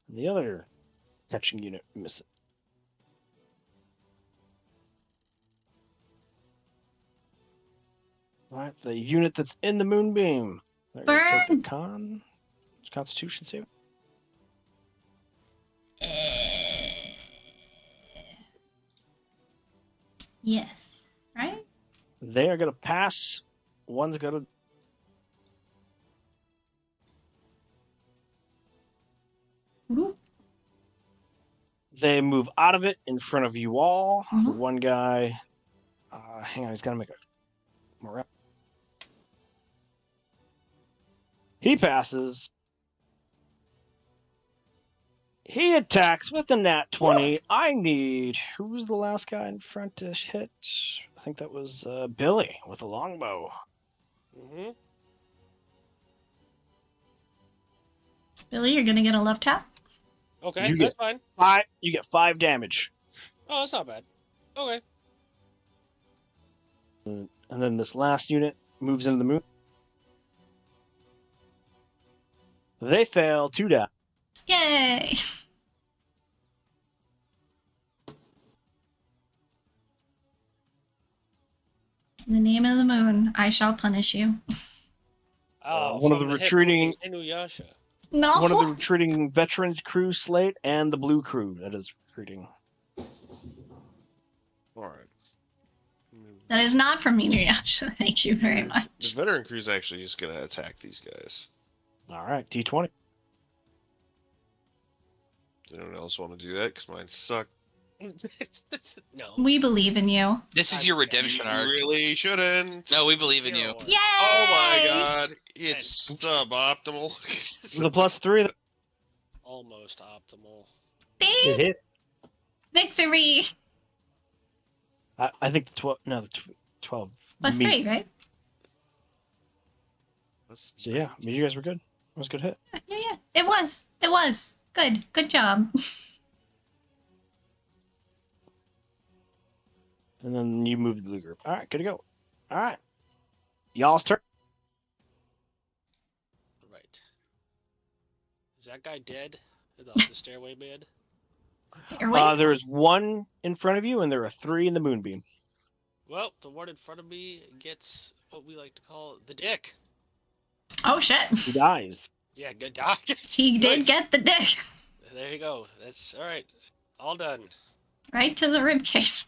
The other catching unit misses. Alright, the unit that's in the moonbeam. They're gonna take Burn! the Constitution save. Yes. Right? They are going to pass. One's going to. Ooh. They move out of it in front of you all. The Mhm. one guy. Hang on, he's got to make a. More. He passes. He attacks with the nat 20. I need. Who's the last guy in front to hit? I think that was Billy with a longbow. Mm-hmm. Billy, you're gonna get a love tap. Okay, You that's fine. You get 5 damage. Oh, that's not bad. Okay. And then this last unit moves into the moon. They fail 2 down. Yay! In the name of the moon, I shall punish you. Oh, one of from the hit retreating- movie Inuyasha. No. One of the retreating veterans crew slate and the blue crew that is retreating. Alright. That is not from Inuyasha. Thank you very The much. veteran crew's actually just gonna attack these guys. All right, D20. Does anyone else want to do that? Because mine suck. No. We believe in you. This is your redemption You arc. really shouldn't. No, we believe in you. Hero one. Yay! Oh my god, it's suboptimal. With a +3. Almost optimal. Good See? hit. Victory! I think the 12. No, the 12. Plus me. 3, right? That's So yeah, I mean, you guys were good. It was a good hit. Yeah. It was. It was. Good job. And then you moved the blue group. All right, good to go. All right, y'all's turn. Right. Is that guy dead? The stairway man? Airway? There's 1 in front of you, and there are 3 in the moonbeam. Well, the one in front of me gets what we like to call the dick. Oh shit. He dies. Yeah, good doc. He did Nice. get the dick. There you go. That's all right. All done. Right to the ribcage.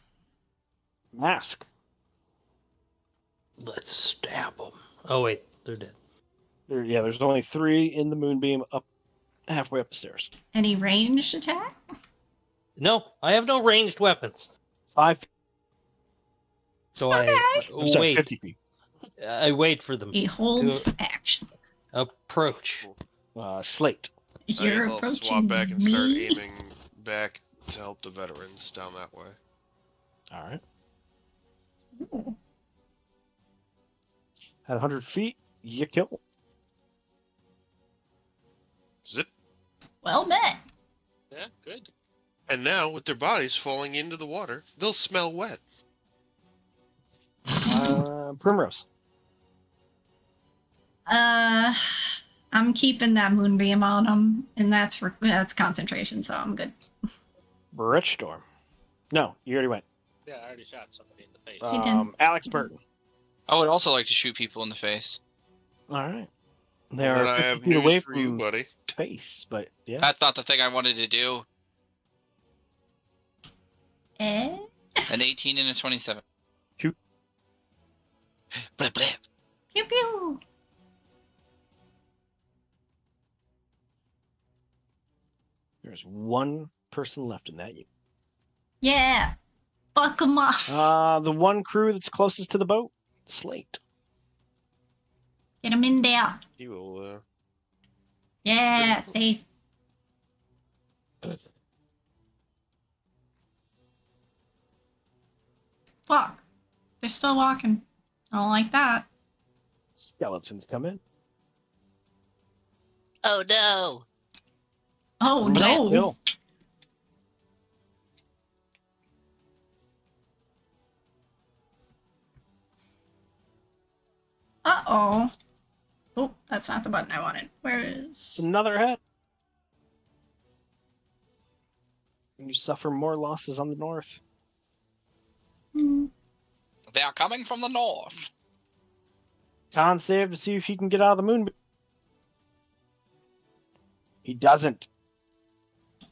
Mask. Let's stab them. Oh wait, they're dead. There's only 3 in the moonbeam up halfway up the stairs. Any ranged attack? No, I have no ranged weapons. 5. So Okay. I'm sorry, wait. 50 feet. I wait for them He holds to action. approach. Slate. I guess You're I'll approaching swap back and me. start aiming back to help the veterans down that way. All right. Ooh. At 100 feet, you kill. Zip. Well met. Yeah, good. And now, with their bodies falling into the water, they'll smell wet. Primrose. I'm keeping that moonbeam on him, and that's concentration, so I'm good. Rich Storm. No, you already went. Yeah, I already shot somebody in the face. He did. Alex Burton. I would also like to shoot people in the face. All right. They And are I 50 have feet news away for you, from buddy. space, but yeah. That's not the thing I wanted to do. Eh? An 18 and a 27. Shoot. Blip, blip. Pew pew. There's 1 person left in that unit. Yeah. Fuck him off. The 1 crew that's closest to the boat, Slate. Get him in there. He will, Yeah, safe. Fuck. They're still walking. I don't like that. Skeletons come in. Oh no. Oh Nice no. kill. Uh-oh. Oh, that's not the button I wanted. Where is... Another hit. And you suffer more losses on the north. Hmm. They are coming from the north. Con save to see if he can get out of the moon. He doesn't.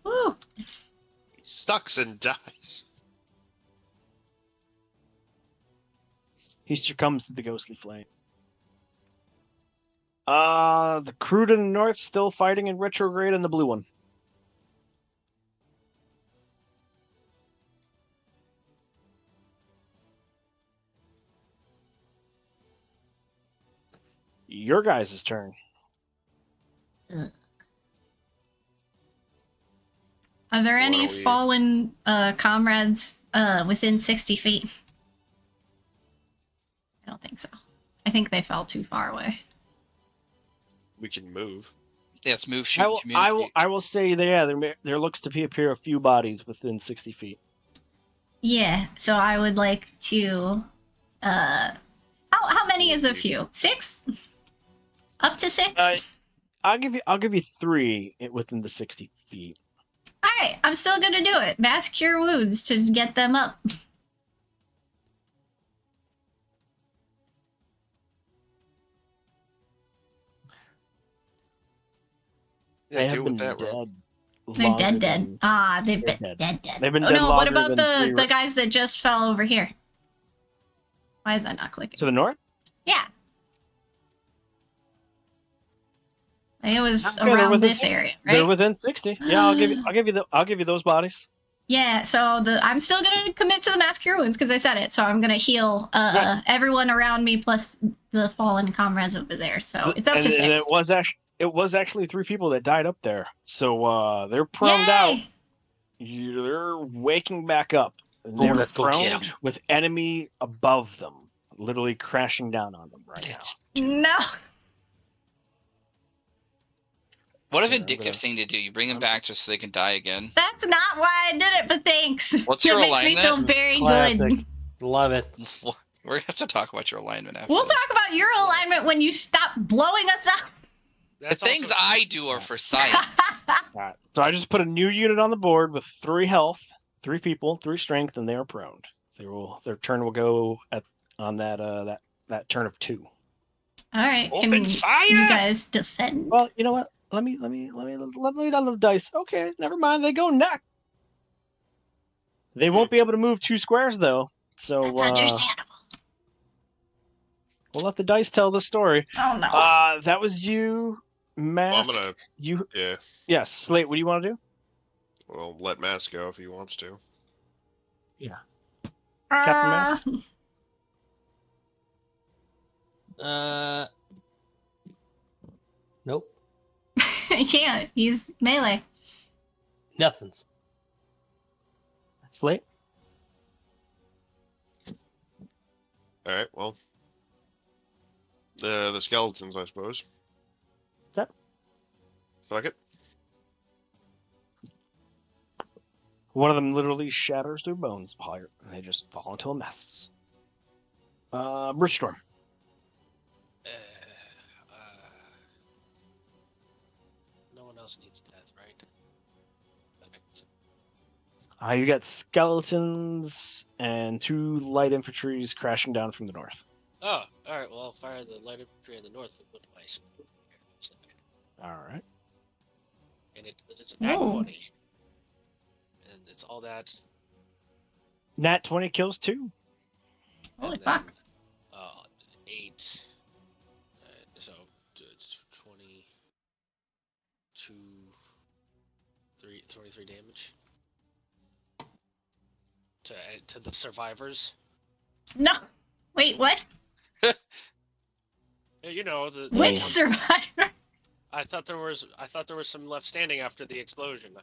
Woo. he sucks and dies. He succumbs to the ghostly flame. The crew to the north still fighting in retrograde in the blue one. Your guys' turn. Are there What any are we- fallen comrades within 60 feet? I don't think so. I think they fell too far away. We can move. Yes, move, shoot, I communicate. will say that there looks to appear a few bodies within 60 feet. Yeah, so I would like to. How many is a few? 6? Up to 6? I'll give you 3 within the 60 feet. All right, I'm still gonna do it. Mass cure wounds to get them up. Yeah, They deal have with been that, bro. dead. They're longer dead. than- Ah, they've They're been dead. dead. They've been Oh dead no, what longer about than the 3 guys that just fell over here? Why is that not clicking? to the north. Yeah. It was Okay, they're around within this 60. area, They're right? within 60. Yeah, I'll give you those bodies. Yeah, so I'm still gonna commit to the mass cure wounds because I said it. So I'm gonna heal Right. everyone around me plus the fallen comrades over there. So it's up to 6. And it was actually 3 people that died up there. So they're proned out. Yay! They're waking back up. And they're let's go get prone 'em. with enemy above them, literally crashing down on them right now. Let's- No. What a Here, I'm vindictive gonna- thing to do. You bring them back just so they can die again. That's not why I did it, but thanks. What's That your makes me feel alignment? very Classic. good. Love it. We're going to have to talk about your alignment after We'll this. talk about your alignment when you stop blowing us up. The That's things also- I do are for science. Alright, so I just put a new unit on the board with 3 health, 3 people, 3 strength, and they are prone. Their turn will go on that turn of 2. All right, Open can fire! you guys defend? Well, you know what? Let me down the dice. Okay, never mind. They go neck. They won't be able to move 2 squares though. So That's understandable. we'll let the dice tell the story. Oh no. That was you, Well, I'm Mask. gonna, You yeah. yes, Slate. What do you want to do? Well, let Mass go if he wants to. Captain Mask? Nope. I can't. He's melee. Nothing's. Slate. All right. Well, the skeletons, I suppose. Okay. Fuck it. One of them literally shatters their bones apart, and they just fall into a mess. Bridgestorm. No one else needs death, right? You got skeletons and 2 light infantries crashing down from the north. Oh, all right. Well, I'll fire the light infantry in the north with my spear. All right. And it's an nat Whoa. 20. And it's all that. Nat 20 kills 2. Holy and then, fuck. 8. So 20. 23 damage. To the survivors. No. Wait, what? Yeah, you know the. Which survivor? I thought there was some left standing after the explosion.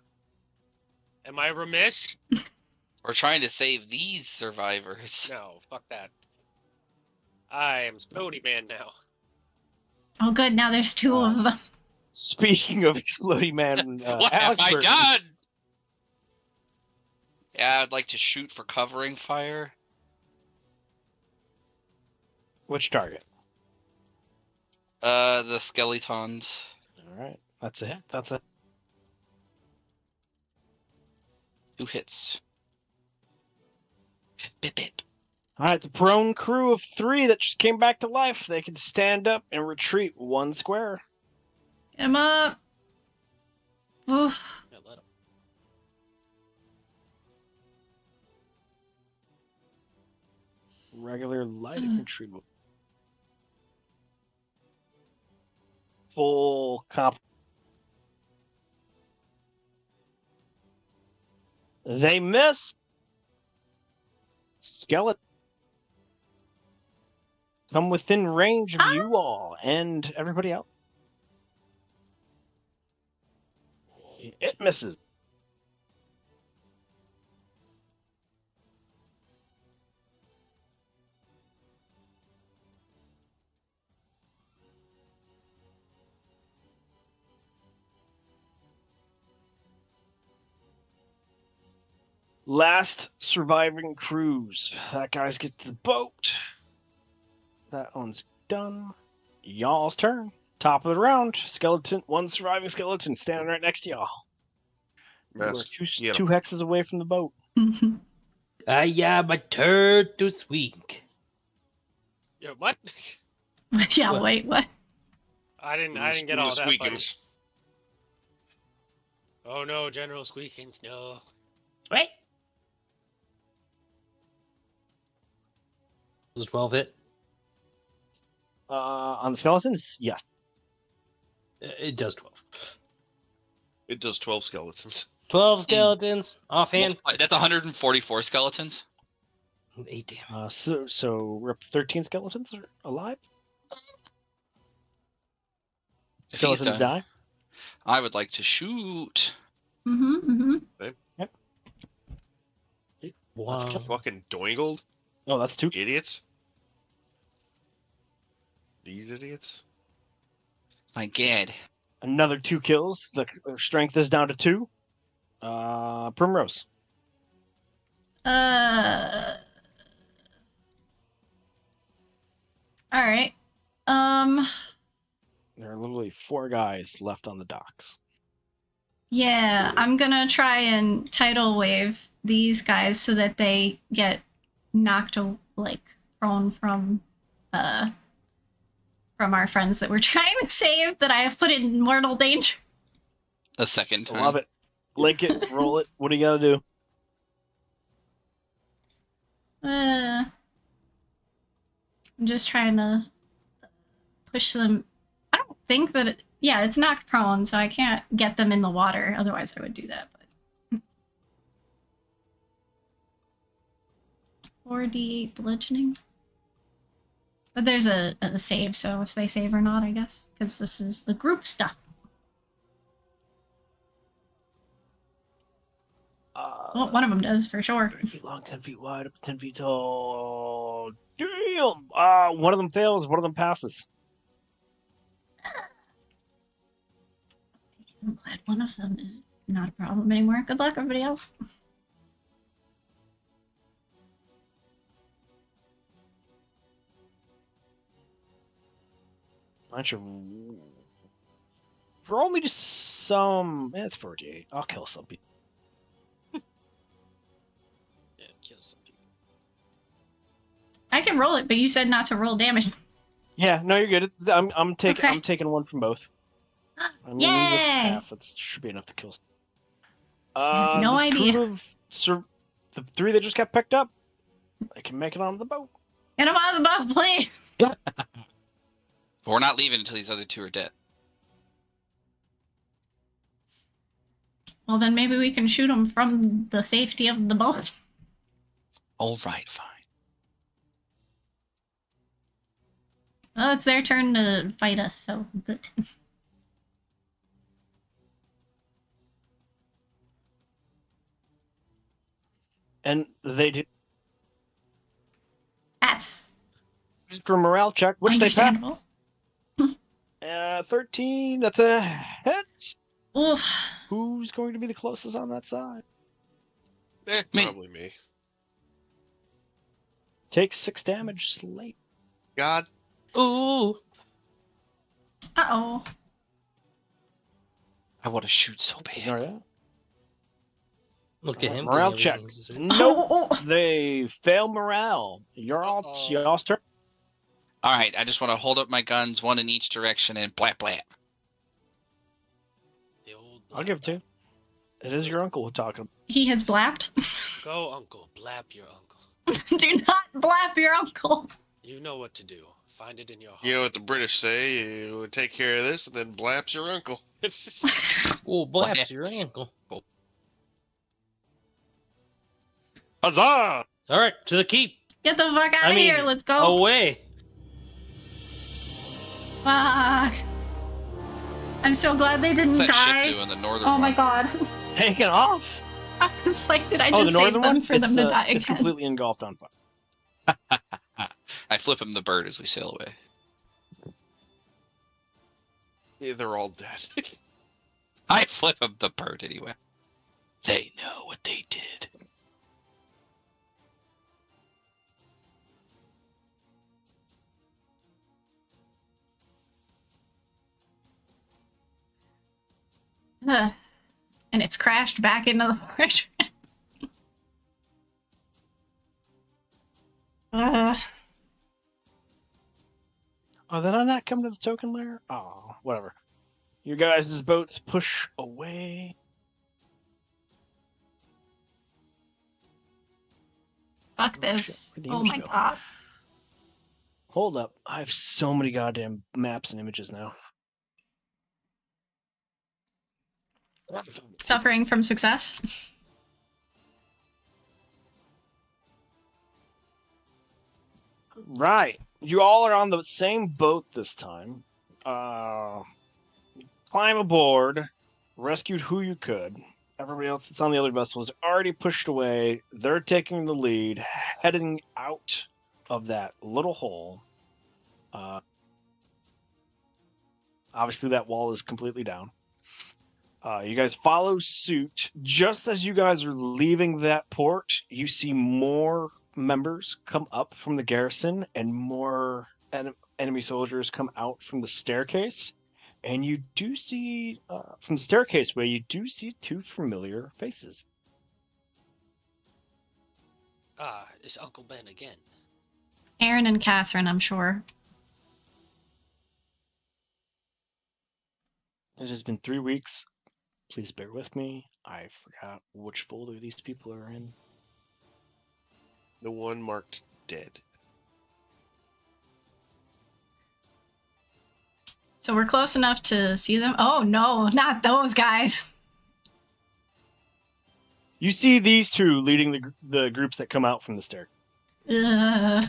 Am I remiss? We're trying to save these survivors. No, fuck that. I am Spody Man now. Oh, good. Now there's 2 of them. Speaking of exploding man, What have Alex I Burton. done? Yeah, I'd like to shoot for covering fire. Which target? The skeletons. All right, that's a hit. That's a 2 hits. Bip, bip. all right. The prone crew of 3 that just came back to life. They can stand up and retreat 1 square. Get him up. Oof. Yeah, let him. regular light infantry. Full comp. They miss. Skeleton come within range of you all and everybody else. It misses. Last surviving cruise. That guy's gets to the boat. That one's done. Y'all's turn. Top of the round. Skeleton, one surviving skeleton standing right next to y'all. We're Mess. two, Get 'em. two hexes away from the boat. I am a turd to swing. Yo, what? Yeah, What? wait, what? I didn't Who's get the all that, buddy. squeakins? Oh no, General Squeakins, no. Right? Does 12 hit? On the skeletons, yes. It does 12. It does 12 skeletons. 12 skeletons. Offhand. That's 144 skeletons. 8 damage. So we're up to 13 skeletons are alive. If he's Skeletons done, die. I would like to shoot. Wow. Fucking doingled Oh, that's 2. idiots. These idiots. My God. Another 2 kills. The strength is down to 2. Primrose. All right. There are literally 4 guys left on the docks. Yeah, I'm gonna try and tidal wave these guys so that they get knocked prone from our friends that we're trying to save that I have put in mortal danger. A second time. I love it. Link it, roll it. What do you gotta do? I'm just trying to push them. I don't think that it's knocked prone, so I can't get them in the water. Otherwise, I would do that. But 4d8 bludgeoning. But there's a save, so if they save or not, I guess, because this is the group stuff. Well, one of them does for sure. 30 feet long, 10 feet wide, up to 10 feet tall. Damn! One of them fails, one of them passes. I'm glad one of them is not a problem anymore. Good luck, everybody else. I should roll me just some. It's 48. I'll kill some people. Yeah, kill some people. I can roll it, but you said not to roll damage. Yeah, no, you're good. I'm taking Okay. I'm taking one from both. I mean, Yay! even if it's half, it should be enough to kill. I have no this idea. crew of the 3 that just got picked up, they can make it onto the boat. Get him on the boat, please. But we're not leaving until these other 2 are dead. Well, then maybe we can shoot them from the safety of the boat. All right, fine. Well, it's their turn to fight us, so good. And they do. That's Just for a morale check, which they passed. understandable. 13. That's a hit. Oof. Who's going to be the closest on that side? Me. Probably me. Takes 6 damage. Slate. God. Ooh. Uh-oh. I want to shoot so bad. Ignore that. Look at him. Morale getting check. everything he's deserved. Nope. Oh. They fail morale. Y'all's turn. All right, I just want to hold up my guns, one in each direction, and blap blap. The old I'll give it to you. It is your uncle we're talking about. He has blapped. Go, Uncle. Blap your uncle. Do not blap your uncle. You know what to do. Find it in your heart. You know what the British say? You take care of this, and then blaps your uncle. It's just Oh, blaps your Blaps. ankle. Huzzah! All right, to the keep. Get the fuck out I of mean, here. Let's go. Away. Fuck. I'm so glad they didn't What's that die. ship doing? The northern Oh one? my god. Taking off. I was like, did I Oh, just the save northern them one? for them to die It's again? completely engulfed on fire. I flip him the bird as we sail away. Yeah, they're all dead. I flip him the bird anyway. They know what they did. Ugh. And it's crashed back into the pressure. Oh, did I not come to the token layer? Oh, whatever. Your guys' boats push away. Fuck Oh, this. shit. Where'd the Oh image my go? god. Hold up. I have so many goddamn maps and images now. Suffering from success? Right. You all are on the same boat this time. Climb aboard. Rescued who you could. Everybody else that's on the other vessels already pushed away. They're taking the lead, heading out of that little hole. Obviously, that wall is completely down. You guys follow suit. Just as you guys are leaving that port, you see more members come up from the garrison and more enemy soldiers come out from the staircase. And you do see, from the staircase way, you do see two familiar faces. it's Uncle Ben again. Aaron and Catherine, I'm sure. It has been 3 weeks. Please bear with me. I forgot which folder these people are in. The one marked dead. So we're close enough to see them. Oh no, not those guys. You see these two leading the groups that come out from the stair. Ugh.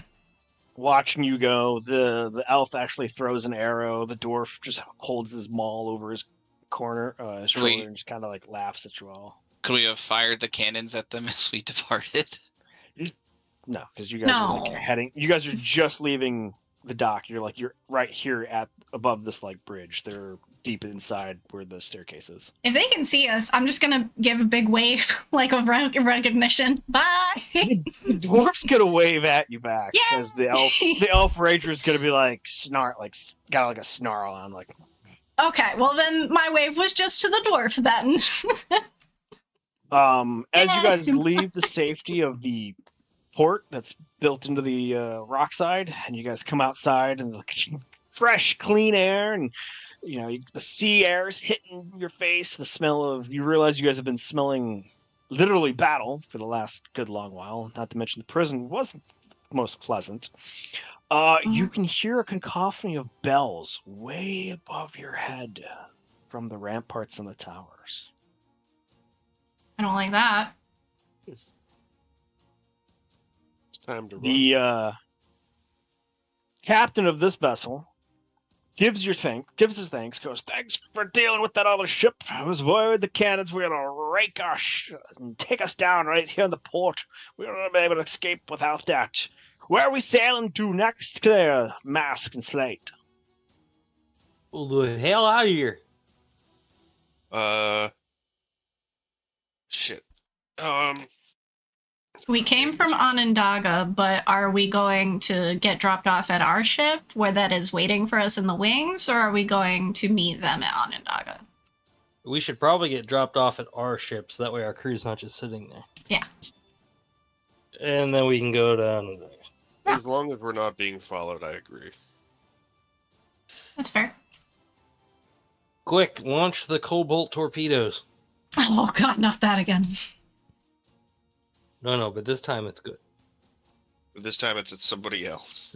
Watching you go, the elf actually throws an arrow. The dwarf just holds his maul over his his shoulder, Wait. and just kind of like laughs at you all. Could we have fired the cannons at them as we departed? No, because you guys are like No. heading. You guys are just leaving the dock. You're right here at above this like bridge. They're deep inside where the staircase is. If they can see us, I'm just gonna give a big wave, like of recognition. Bye. The dwarf's gonna wave at you back Yay! as the elf ranger is gonna be like got like a snarl on like. Okay, well then my wave was just to the dwarf then. As you guys leave the safety of the port that's built into the rock side, and you guys come outside and the fresh, clean air, and the sea air is hitting your face. The smell of you realize you guys have been smelling literally battle for the last good long while. Not to mention the prison wasn't most pleasant. You can hear a cacophony of bells way above your head from the ramparts and the towers. I don't like that. It's time to run. The captain of this vessel gives his thanks, goes, "Thanks for dealing with that other ship. Avoid the cannons. We're gonna rake and take us down right here in the port. We're gonna be able to escape without that. Where are we sailing to next, Claire? Mask and Slate." Well, the hell out of here. Shit. We came from Onondaga, but are we going to get dropped off at our ship where that is waiting for us in the wings, or are we going to meet them at Onondaga? We should probably get dropped off at our ship, so that way our crew's not just sitting there. Yeah. And then we can go down. As long as we're not being followed, I agree. That's fair. Quick, launch the cobalt torpedoes. Oh god, not that again. No, but this time it's good. This time it's somebody else.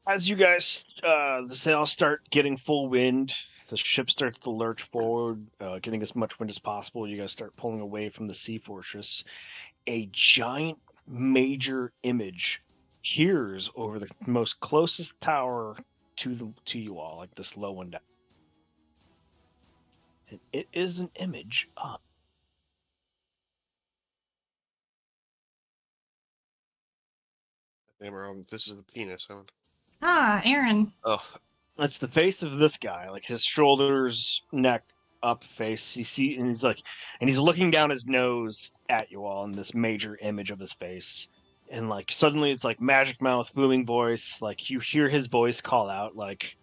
As you guys, the sails start getting full wind, the ship starts to lurch forward, getting as much wind as possible. You guys start pulling away from the sea fortress. A giant major image peers over the most closest tower to you all, like this low one down. And it is an image of This is a penis, huh? Ah, Aaron. Oh, It's the face of this guy, like his shoulders, neck, up face. You see, and he's looking down his nose at you all in this major image of his face. And like suddenly, it's like magic mouth, booming voice. Like you hear his voice call out, like,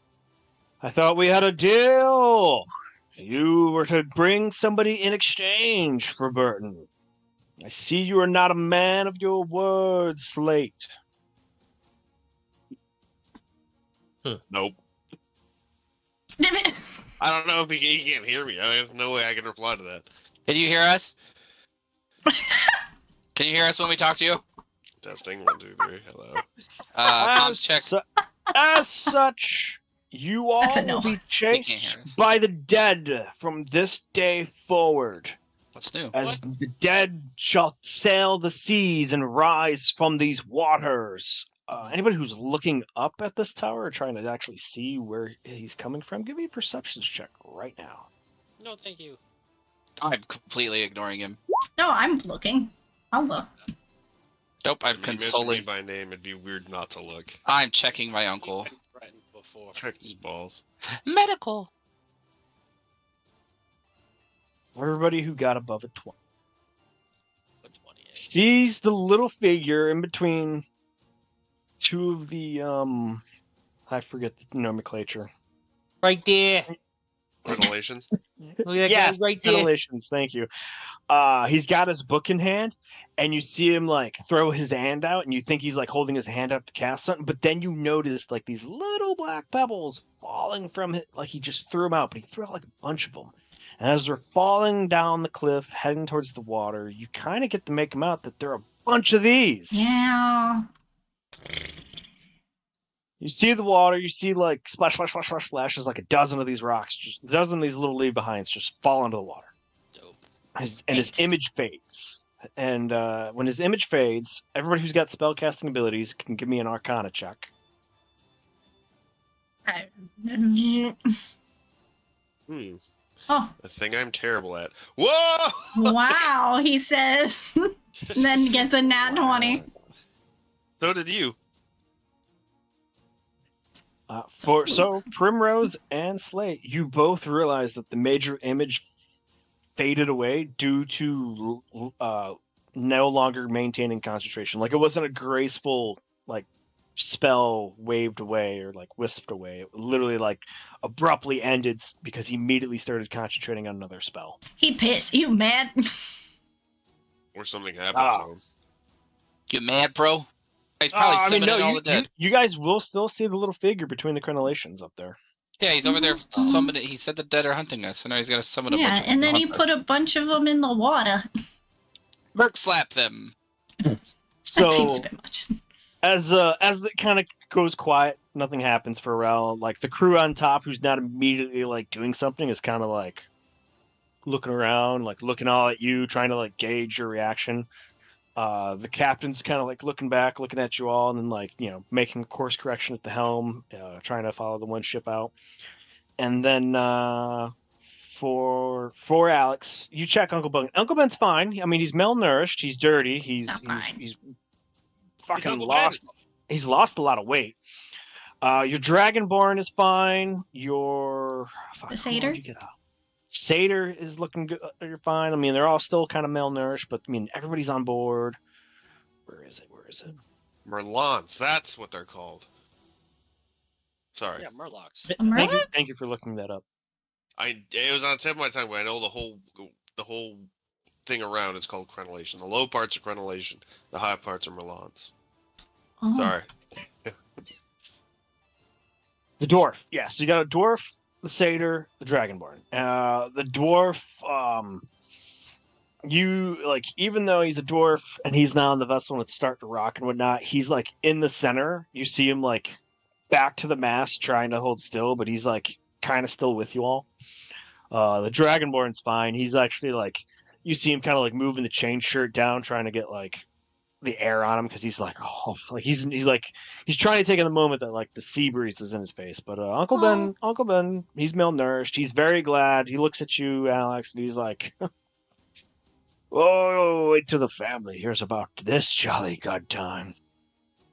"I thought we had a deal. You were to bring somebody in exchange for Burton. I see you are not a man of your word, Slate." nope. I don't know if he can't hear me. There's no way I can reply to that. Can you hear us? Can you hear us when we talk to you? Testing 1, 2, 3. Hello. Comms check. As such, you all That's a will no. be can't hear chased us. by the dead from this day forward. What's new? As the dead shall sail the seas and rise from these waters. Anybody who's looking up at this tower or trying to actually see where he's coming from, give me a perceptions check right now. No, thank you. I'm completely ignoring him. No, I'm looking. I'll look. Nope, If I'm you mentioned me consoling. by name, it'd be weird not to look. I'm checking my uncle. You've been threatened before. Check these balls. Medical. Everybody who got above a 20 But 28. sees the little figure in between two of the I forget the nomenclature. Right there. Crenulations. Look at that Yes, guy right there. ventilation, thank you. He's got his book in hand, and you see him like throw his hand out, and you think he's like holding his hand up to cast something, but then you notice like these little black pebbles falling from it, like he just threw them out, but he threw out like a bunch of them. And as they're falling down the cliff, heading towards the water, you kind of get to make them out that there are a bunch of these. Yeah. You see the water, you see like splash, splash, splash, splash, splash. There's like a dozen of these rocks, just a dozen of these little leave behinds just fall into the water. Dope. His Right. image fades. And when his image fades, everybody who's got spellcasting abilities can give me an Arcana check. Hmm. Oh, A thing I'm terrible at. Whoa! wow, he says. Then gets a nat 20. So did you. So Primrose and Slate, you both realize that the major image faded away due to no longer maintaining concentration. Like it wasn't a graceful like spell waved away or like whisked away. It literally like abruptly ended because he immediately started concentrating on another spell. He pissed. You mad? Or something happened to him. You mad, bro? He's probably summoning all the dead. You guys will still see the little figure between the crenellations up there. Yeah, he's over there summoning. He said the dead are hunting us, so now he's got to summon a bunch Yeah, of and then he hunters. put a bunch of them in the water. Merc slap them. So That seems a bit much. as it kind of goes quiet, nothing happens for a while. Like the crew on top, who's not immediately like doing something, is kind of like looking around, like looking all at you, trying to like gauge your reaction. The captain's kind of like looking back, looking at you all, and then like making a course correction at the helm, trying to follow the one ship out. And then for Alex, you check Uncle Ben. Uncle Ben's fine. I mean, he's malnourished. He's dirty. He's fucking Uncle lost. Ben. He's lost a lot of weight. Your Dragonborn is fine. Your The satyr? Satyr is looking good. You're fine. I mean, they're all still kind of malnourished, but I mean, everybody's on board. Where is it? Merlons. That's what they're called. Sorry. Yeah, Murlocs. Thank you for looking that up. It was on the tip of my tongue, but I know the whole thing around is called crenellation. The low parts are crenellation. The high parts are Merlons. Oh. Sorry. The dwarf. Yeah, so you got a dwarf, the satyr, the dragonborn. The dwarf, you like, even though he's a dwarf and he's not on the vessel and it's starting to rock and whatnot, he's like in the center. You see him like back to the mast trying to hold still, but he's like kind of still with you all. The Dragonborn's fine. He's actually like, you see him kind of like moving the chain shirt down, trying to get like the air on him because he's like, oh, like he's like he's trying to take in the moment that like the sea breeze is in his face. But Uncle Ben, he's malnourished. He's very glad. He looks at you, Alex, and he's like, oh, wait till the family hears about this jolly good time.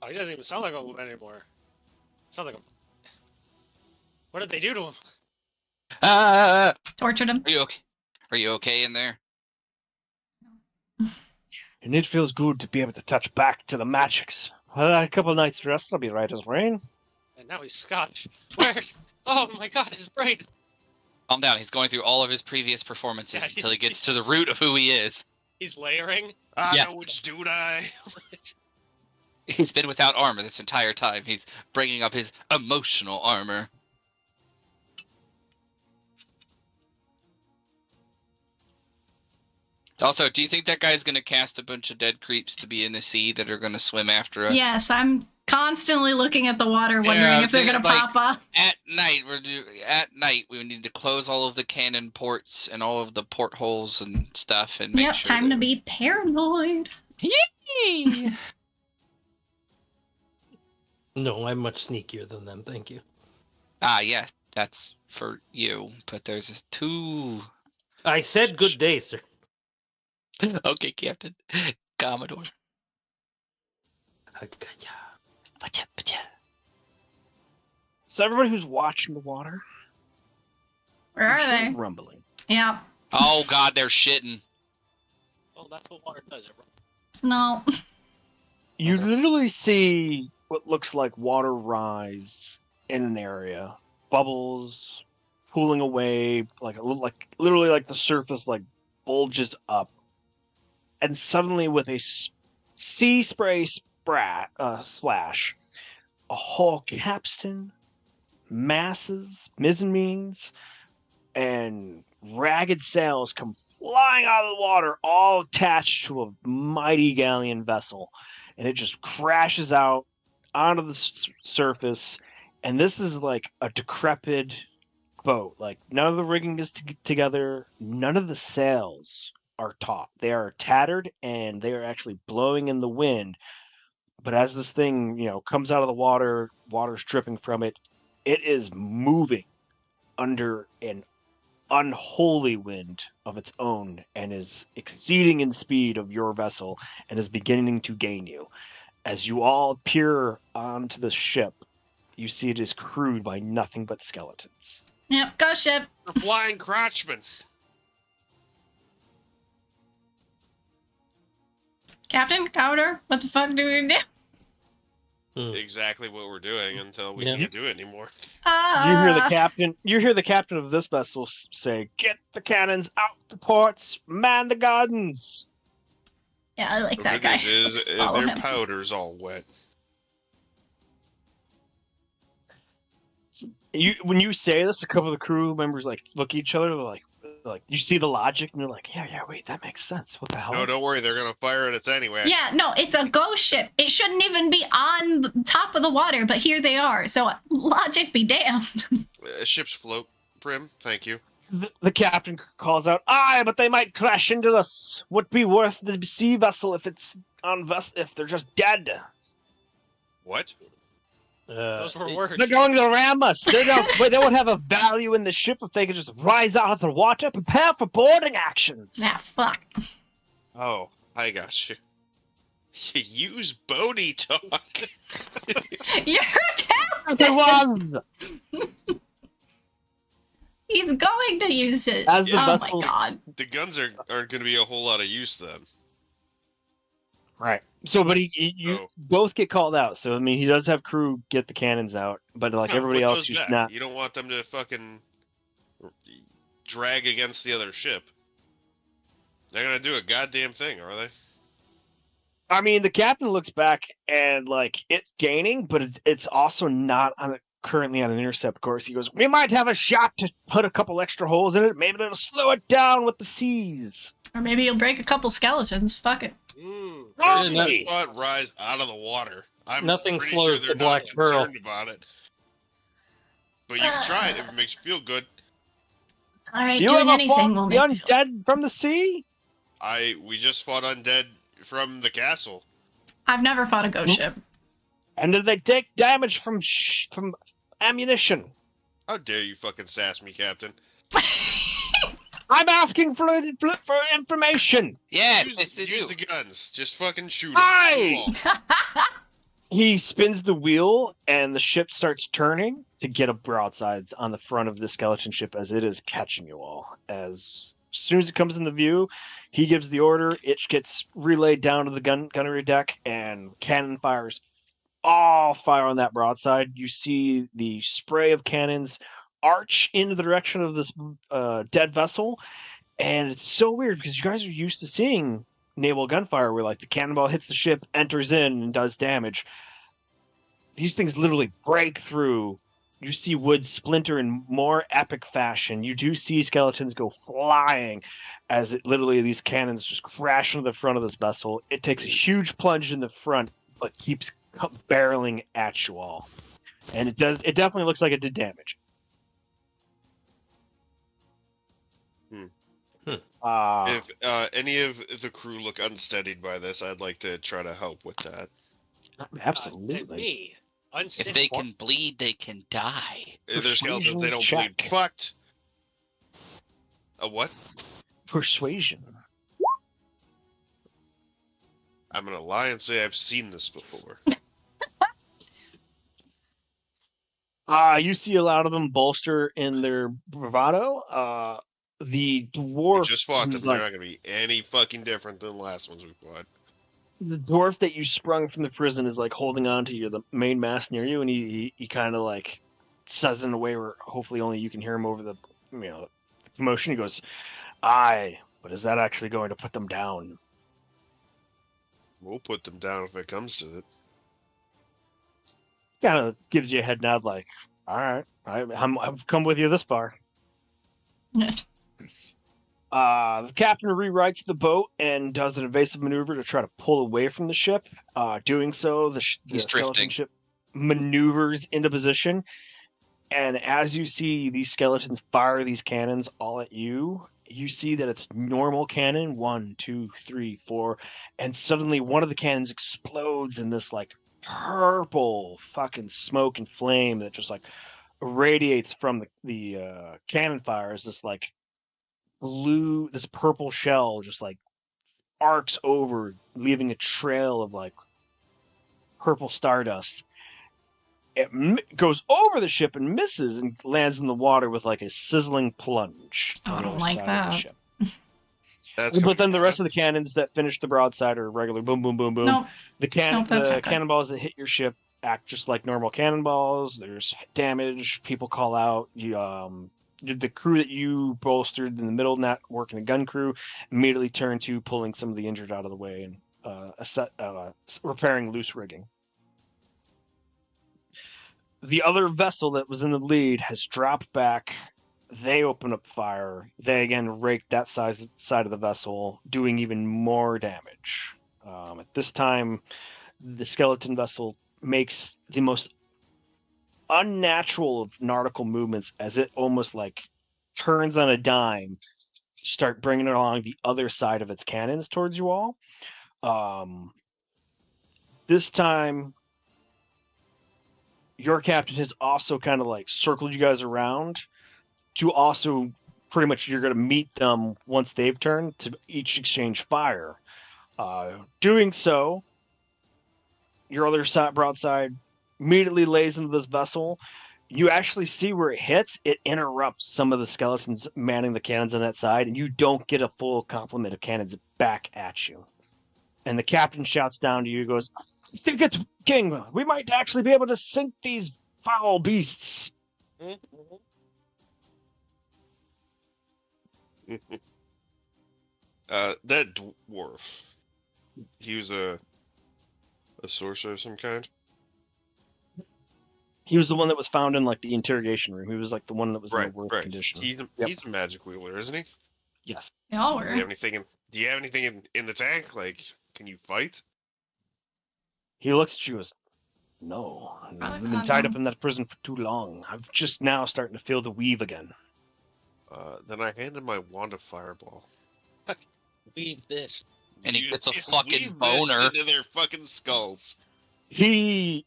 Oh, he doesn't even sound like Uncle Ben anymore. Sound like a... What did they do to him? Tortured him. Are you okay? Are you okay in there? And it feels good to be able to touch back to the magics. Well, a couple nights rest, I'll be right as rain. And now he's Scottish. Where? Oh my God, his brain. Calm down. He's going through all of his previous performances Yeah, until he gets he's- to the root of who he is. He's layering. I Yes. know which dude I. He's been without armor this entire time. He's bringing up his emotional armor. Also, do you think that guy's going to cast a bunch of dead creeps to be in the sea that are going to swim after us? Yes, I'm constantly looking at the water, wondering if they're gonna pop up. At night, we need to close all of the cannon ports and all of the portholes and stuff, and make Yep, sure. time to be paranoid. Yay! No, I'm much sneakier than them, thank you. Yeah, that's for you. But there's two. I said good day, sir. Okay, Captain. Commodore. So everybody who's watching the water, Where are you hear they? rumbling. Yeah. Oh God, they're shitting. Well, that's what water does. It No. You literally see what looks like water rise in an area, bubbles pooling away, like a little, like literally like the surface like bulges up, and suddenly with a sea spray splash, a whole capstan, masses, mizzenmines, and ragged sails come flying out of the water, all attached to a mighty galleon vessel, and it just crashes out onto the surface. And this is like a decrepit boat. Like none of the rigging is together. None of the sails are taut. They are tattered, and they are actually blowing in the wind. But as this thing, comes out of the water, water's dripping from it. It is moving under an unholy wind of its own and is exceeding in speed of your vessel and is beginning to gain you. As you all peer onto the ship, you see it is crewed by nothing but skeletons. Yep, go ship. The flying crotchman. Captain, Commodore, what the fuck do we do? Exactly what we're doing until we Yeah. can't do it anymore. You hear the captain of this vessel say, "Get the cannons out the ports, man the gardens." Yeah, I like The that good guy. news is Let's follow their him. powder's all wet. When you say this, a couple of the crew members like look at each other, they're like you see the logic, and they're like, yeah, wait, that makes sense. What the hell? No, don't worry, they're gonna fire at us anyway. Yeah, no, it's a ghost ship. It shouldn't even be on the top of the water, but here they are. So logic be damned. Ships float, Prim. Thank you. The captain calls out, "Aye, but they might crash into us. Would be worth the sea vessel if it's if they're just dead. What? those were words. They're going to ram us. They won't have a value in the ship if they could just rise out of the water. Prepare for boarding actions." Nah, fuck. Oh, I got you. Use Bodhi talk. You're a captain. It was He's going to use it. as the Oh my vessel. god. The guns aren't going to be a whole lot of use then. Right. So, but you Oh. both get called out. So, I mean, he does have crew get the cannons out, but like No, everybody put else those who's back. not. You don't want them to fucking drag against the other ship. They're gonna do a goddamn thing, are they? I mean, the captain looks back and like it's gaining, but it's also not on a currently on an intercept course. He goes, "We might have a shot to put a couple extra holes in it. Maybe it'll slow it down with the seas." Or maybe you'll break a couple skeletons. Fuck it. Mm. Yeah, no- Hey! Spot rise out of the water. I'm Nothing pretty slows sure they're the Black not Pearl. concerned about it. But you can try it if it makes you feel good. All right, You doing ever anything fought will the make me feel. undead from the sea? We just fought undead from the castle. I've never fought a ghost ship. And did they take damage from ammunition? How dare you fucking sass me, Captain? I'm asking for information. Yes, Use the guns. Just fucking shoot 'em. Aye! Shoot 'em all. He spins the wheel, and the ship starts turning to get a broadside on the front of the skeleton ship as it is catching you all. As soon as it comes into view, he gives the order. It gets relayed down to the gunnery deck, and cannon fires all fire on that broadside. You see the spray of cannons arch into the direction of this dead vessel, and it's so weird because you guys are used to seeing naval gunfire where like the cannonball hits the ship, enters in, and does damage. These things literally break through. You see wood splinter in more epic fashion. You do see skeletons go flying as it literally these cannons just crash into the front of this vessel. It takes a huge plunge in the front, but keeps barreling at you all. And it definitely looks like it did damage. If any of the crew look unsteadied by this, I'd like to try to help with that. And Absolutely. me. If Unsteady. they can bleed, they can die. There's skeletons, they don't check. bleed. Fucked. A what? Persuasion. I'm gonna lie and say I've seen this before. You see a lot of them bolster in their bravado. The We dwarf just fought them. who's They're like not gonna be any fucking different than the last ones we fought. the dwarf that you sprung from the prison is like holding on to the main mast near you, and he kind of like says in a way where hopefully only you can hear him over the the commotion. He goes, "Aye, but is that actually going to put them down?" We'll put them down if it comes to it. Kind of gives you a head nod, like, "All right, I've come with you this far." The captain rewrites the boat and does an evasive maneuver to try to pull away from the ship. Doing so, the He's skeleton drifting. ship maneuvers into position. And as you see these skeletons fire these cannons all at you, you see that it's normal cannon 1, 2, 3, 4, and suddenly one of the cannons explodes in this like purple fucking smoke and flame that just like radiates from the cannon fires. This like this purple shell just like arcs over, leaving a trail of like purple stardust. It goes over the ship and misses and lands in the water with like a sizzling plunge. Oh, on I the don't other like side of the that. ship. That's But then the rest of the cannons that finish the broadside are regular boom, boom, boom, boom. Nope. The Nope, that's not good. cannonballs that hit your ship act just like normal cannonballs. There's damage. People call out. The crew that you bolstered in the middle network and the gun crew immediately turn to pulling some of the injured out of the way and repairing loose rigging. The other vessel that was in the lead has dropped back. They open up fire. They again rake that side of the vessel, doing even more damage. At this time, the skeleton vessel makes the most unnatural of nautical movements as it almost like turns on a dime to start bringing it along the other side of its cannons towards you all. This time, your captain has also kind of like circled you guys around to also pretty much you're going to meet them once they've turned to each exchange fire. Doing so, your other broadside immediately lays into this vessel. You actually see where it hits. It interrupts some of the skeletons manning the cannons on that side, and you don't get a full complement of cannons back at you. And the captain shouts down to you, goes, "I think it's King. We might actually be able to sink these foul beasts." That dwarf. He was a sorcerer of some kind. He was the one that was found in like the interrogation room. He was like the one that was in Right, the worst right. condition. He's Yep. he's a magic wielder, isn't he? Yes. They all Do you were. have anything in? Do you have anything in the tank? Like, can you fight? He looks at you and goes, no. Probably I've been not, tied no. up in that prison for too long. I'm just now starting to feel the weave again. Then I handed my wand of fireball. Weave this. And he You gets a just fucking weave this boner. into their fucking skulls. He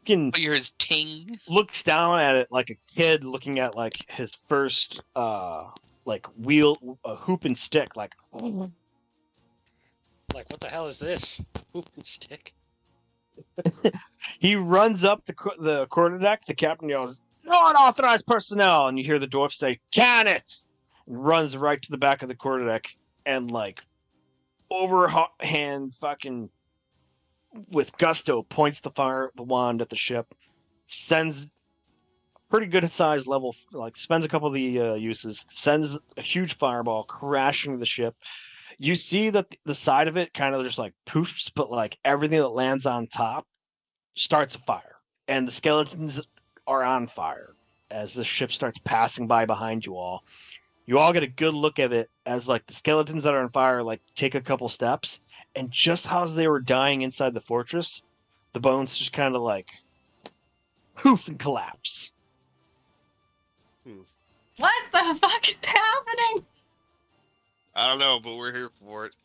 can Oh, you're his ting. looks down at it like a kid looking at like his first like hoop and stick, like Like, what the hell is this? Hoop and stick. he runs up the quarterdeck. The captain yells, "No unauthorized personnel!" And you hear the dwarf say, "Can it!" And runs right to the back of the quarterdeck and like overhand fucking with gusto points the wand at the ship, sends pretty good sized level, like spends a couple of the uses, sends a huge fireball crashing to the ship. You see that the side of it kind of just like poofs, but like everything that lands on top starts a fire, and the skeletons are on fire as the ship starts passing by behind you all. You all get a good look at it as like the skeletons that are on fire like take a couple steps, and just as they were dying inside the fortress, the bones just kind of like poof and collapse. What the fuck is happening? I don't know, but we're here for it.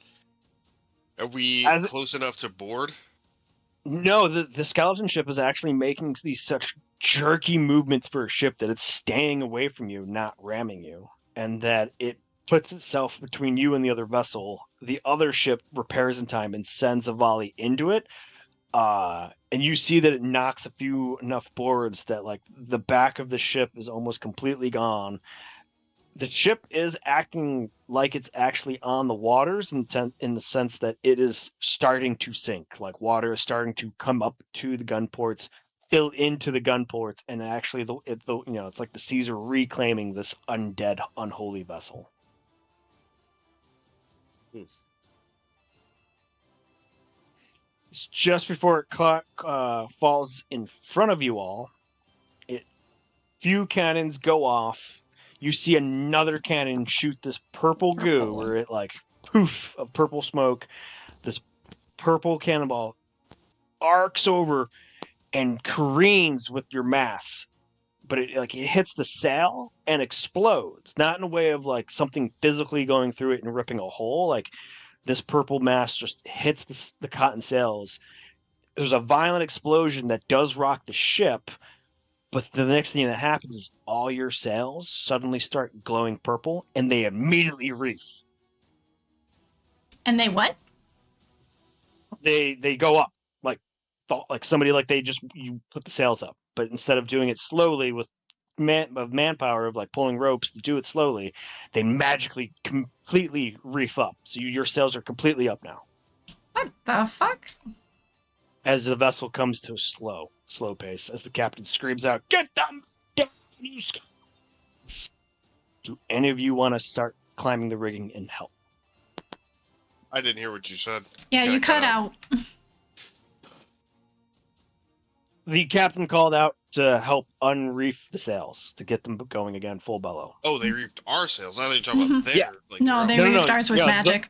Are we As- close enough to board? No, the skeleton ship is actually making these such jerky movements for a ship that it's staying away from you, not ramming you, and that it puts itself between you and the other vessel. The other ship repairs in time and sends a volley into it, and you see that it knocks a few enough boards that like the back of the ship is almost completely gone. The ship is acting like it's actually on the waters in the sense that it is starting to sink. Like water is starting to come up to the gun ports, fill into the gun ports, and actually, it's like the seas are reclaiming this undead, unholy vessel. It's just before it falls in front of you all. Few cannons go off. You see another cannon shoot this purple goo Purple. where it like poof of purple smoke. This purple cannonball arcs over and careens with your mass, but it hits the sail and explodes. Not in a way of like something physically going through it and ripping a hole. Like this purple mass just hits the cotton sails. There's a violent explosion that does rock the ship. But the next thing that happens is all your sails suddenly start glowing purple, and they immediately reef. And they what? They go up like somebody like you put the sails up, but instead of doing it slowly with manpower of like pulling ropes to do it slowly, they magically completely reef up. So your sails are completely up now What the fuck? as the vessel comes to a slow pace. As the captain screams out, "Get them down, you scum!" Do any of you want to start climbing the rigging and help? I didn't hear what you said. Yeah, Kinda you cut out. The captain called out to help unreef the sails to get them going again, full bellow. Oh, they reefed our sails. I thought you were talking about their. Yeah. Like, No, they No, reefed no, ours with yeah, magic.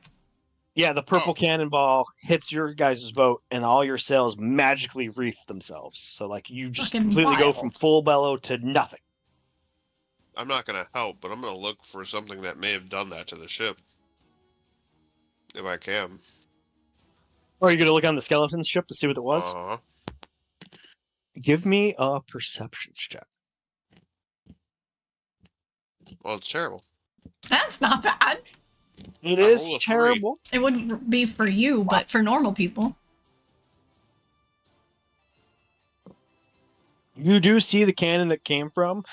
The purple Oh. cannonball hits your guys' boat, and all your sails magically reef themselves. So, like, you just Fucking completely go wild. from full bellow to nothing. I'm not gonna help, but I'm gonna look for something that may have done that to the ship. If I can. Or are you going to look on the skeleton ship to see what it was? Give me a perception check. Well, it's terrible. That's not bad. It I is roll a 3. terrible. It would be for you, but for normal people. You do see the cannon that came from,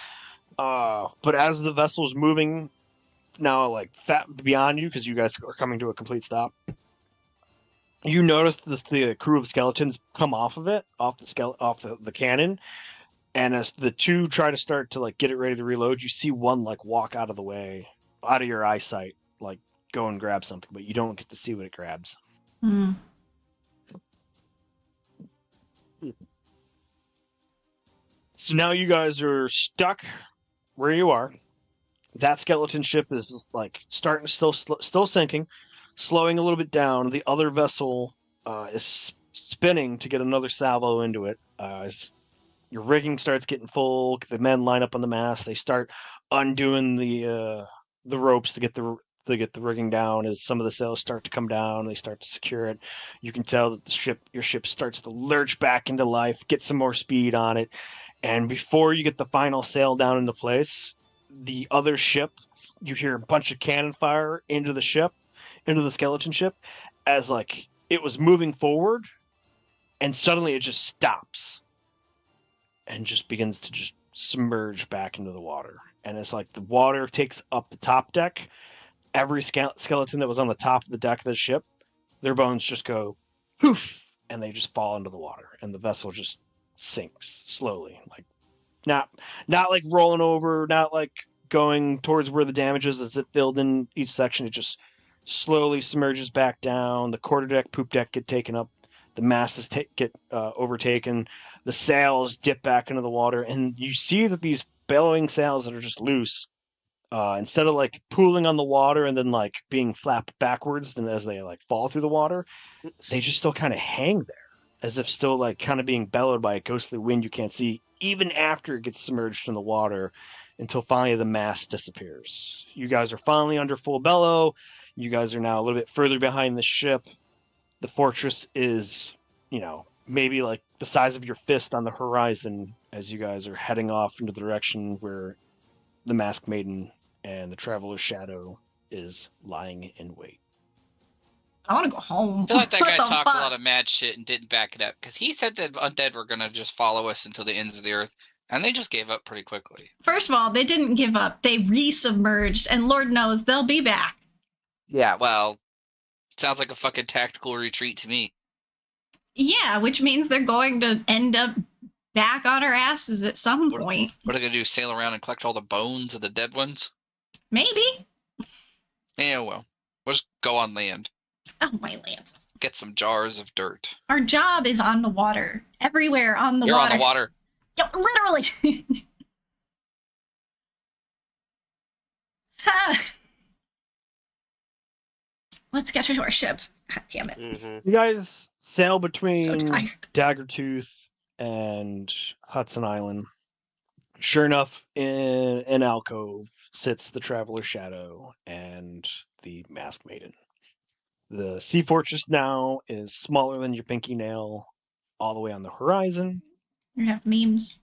but as the vessel's moving now, like beyond you, because you guys are coming to a complete stop, you notice the crew of skeletons come off of it, off the cannon, and as the two try to start to like get it ready to reload, you see one like walk out of the way, out of your eyesight, like go and grab something, but you don't get to see what it grabs. Hmm. So now you guys are stuck where you are. That skeleton ship is like starting to still sinking, slowing a little bit down. The other vessel is spinning to get another salvo into it. As your rigging starts getting full, the men line up on the mast. They start undoing the ropes to get the rigging down. As some of the sails start to come down, they start to secure it. You can tell that your ship starts to lurch back into life, get some more speed on it, and before you get the final sail down into place, the other ship, you hear a bunch of cannon fire into the ship, into the skeleton ship, as like it was moving forward, and suddenly it just stops and just begins to just submerge back into the water. And it's like the water takes up the top deck. Every skeleton that was on the top of the deck of the ship, their bones just go poof, and they just fall into the water, and the vessel just sinks slowly, like not like rolling over, not like going towards where the damage is as it filled in each section. It just slowly submerges back down. The quarterdeck, poop deck get taken up. The masts get overtaken. The sails dip back into the water, and you see that these bellowing sails that are just loose, instead of like pooling on the water and then like being flapped backwards, and as they like fall through the water, they just still kind of hang there, as if still like kind of being bellowed by a ghostly wind you can't see, even after it gets submerged in the water, until finally the mast disappears. You guys are finally under full bellow. You guys are now a little bit further behind the ship. The fortress is, maybe like the size of your fist on the horizon as you guys are heading off into the direction where the Masked Maiden and the Traveler's Shadow is lying in wait. I want to go home. I feel like that What guy the talked a fuck? lot of mad shit and didn't back it up, because he said that undead were gonna just follow us until the ends of the earth, and they just gave up pretty quickly. First of all, they didn't give up. They resubmerged, and Lord knows they'll be back. Yeah, well, sounds like a fucking tactical retreat to me. Yeah, which means they're going to end up back on our asses at some point. What are they gonna do? Sail around and collect all the bones of the dead ones? Maybe. Yeah, well, we'll just go on land. Oh, my land. Get some jars of dirt. Our job is on the water. Everywhere on the You're water. on the water. Yo, literally. Let's get to our ship. God damn it. Mm-hmm. You guys sail So between tired. Daggertooth and Hudson Island. Sure enough, in an alcove sits the Traveler's Shadow and the Masked Maiden. The sea fortress now is smaller than your pinky nail, all the way on the horizon. You have memes.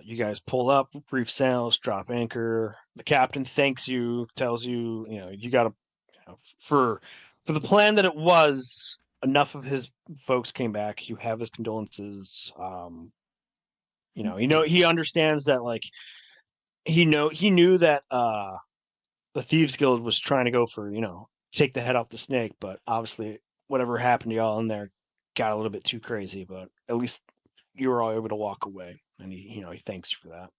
You guys pull up, brief sails, drop anchor. The captain thanks you, tells you, you got to, for the plan that it was. Enough of his folks came back. You have his condolences. He understands that, like, he knew that the Thieves Guild was trying to go for, take the head off the snake, but obviously whatever happened to y'all in there got a little bit too crazy. But at least you were all able to walk away, and he thanks you for that.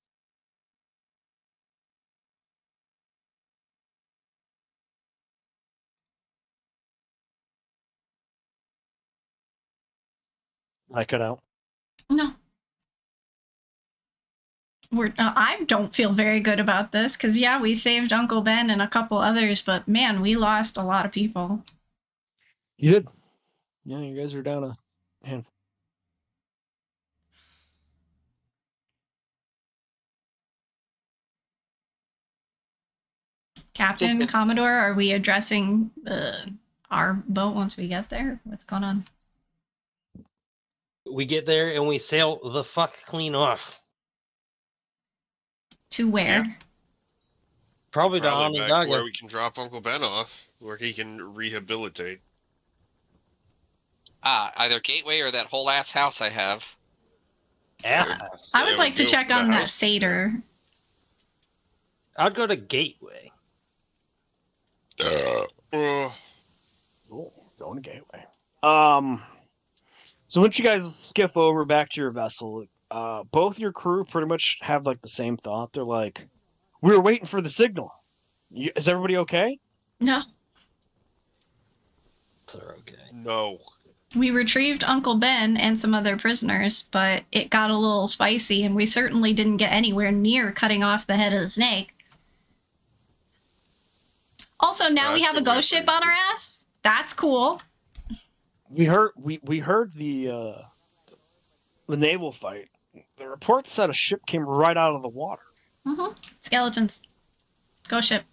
I cut out. No. I don't feel very good about this because, yeah, we saved Uncle Ben and a couple others, but man, we lost a lot of people. You did. Yeah, you guys are down a handful. Captain, Commodore, are we addressing our boat once we get there? What's going on? We get there and we sail the fuck clean off. To where? Yeah. Probably to Probably back to where Onondaga. we can drop Uncle Ben off, where he can rehabilitate. Either Gateway or that whole ass house I have. Ass. I would Yeah, like to we go check for the on that house. satyr. I'd go to Gateway. Cool. Going to Gateway. So once you guys skiff over back to your vessel, both your crew pretty much have like the same thought. They're like, "We were waiting for the signal. Is everybody okay?" No. They're okay. No. We retrieved Uncle Ben and some other prisoners, but it got a little spicy, and we certainly didn't get anywhere near cutting off the head of the snake. Also, now we have a ghost ship on our ass. That's cool. We heard the naval fight. The report said a ship came right out of the water. Skeletons. Ghost ship.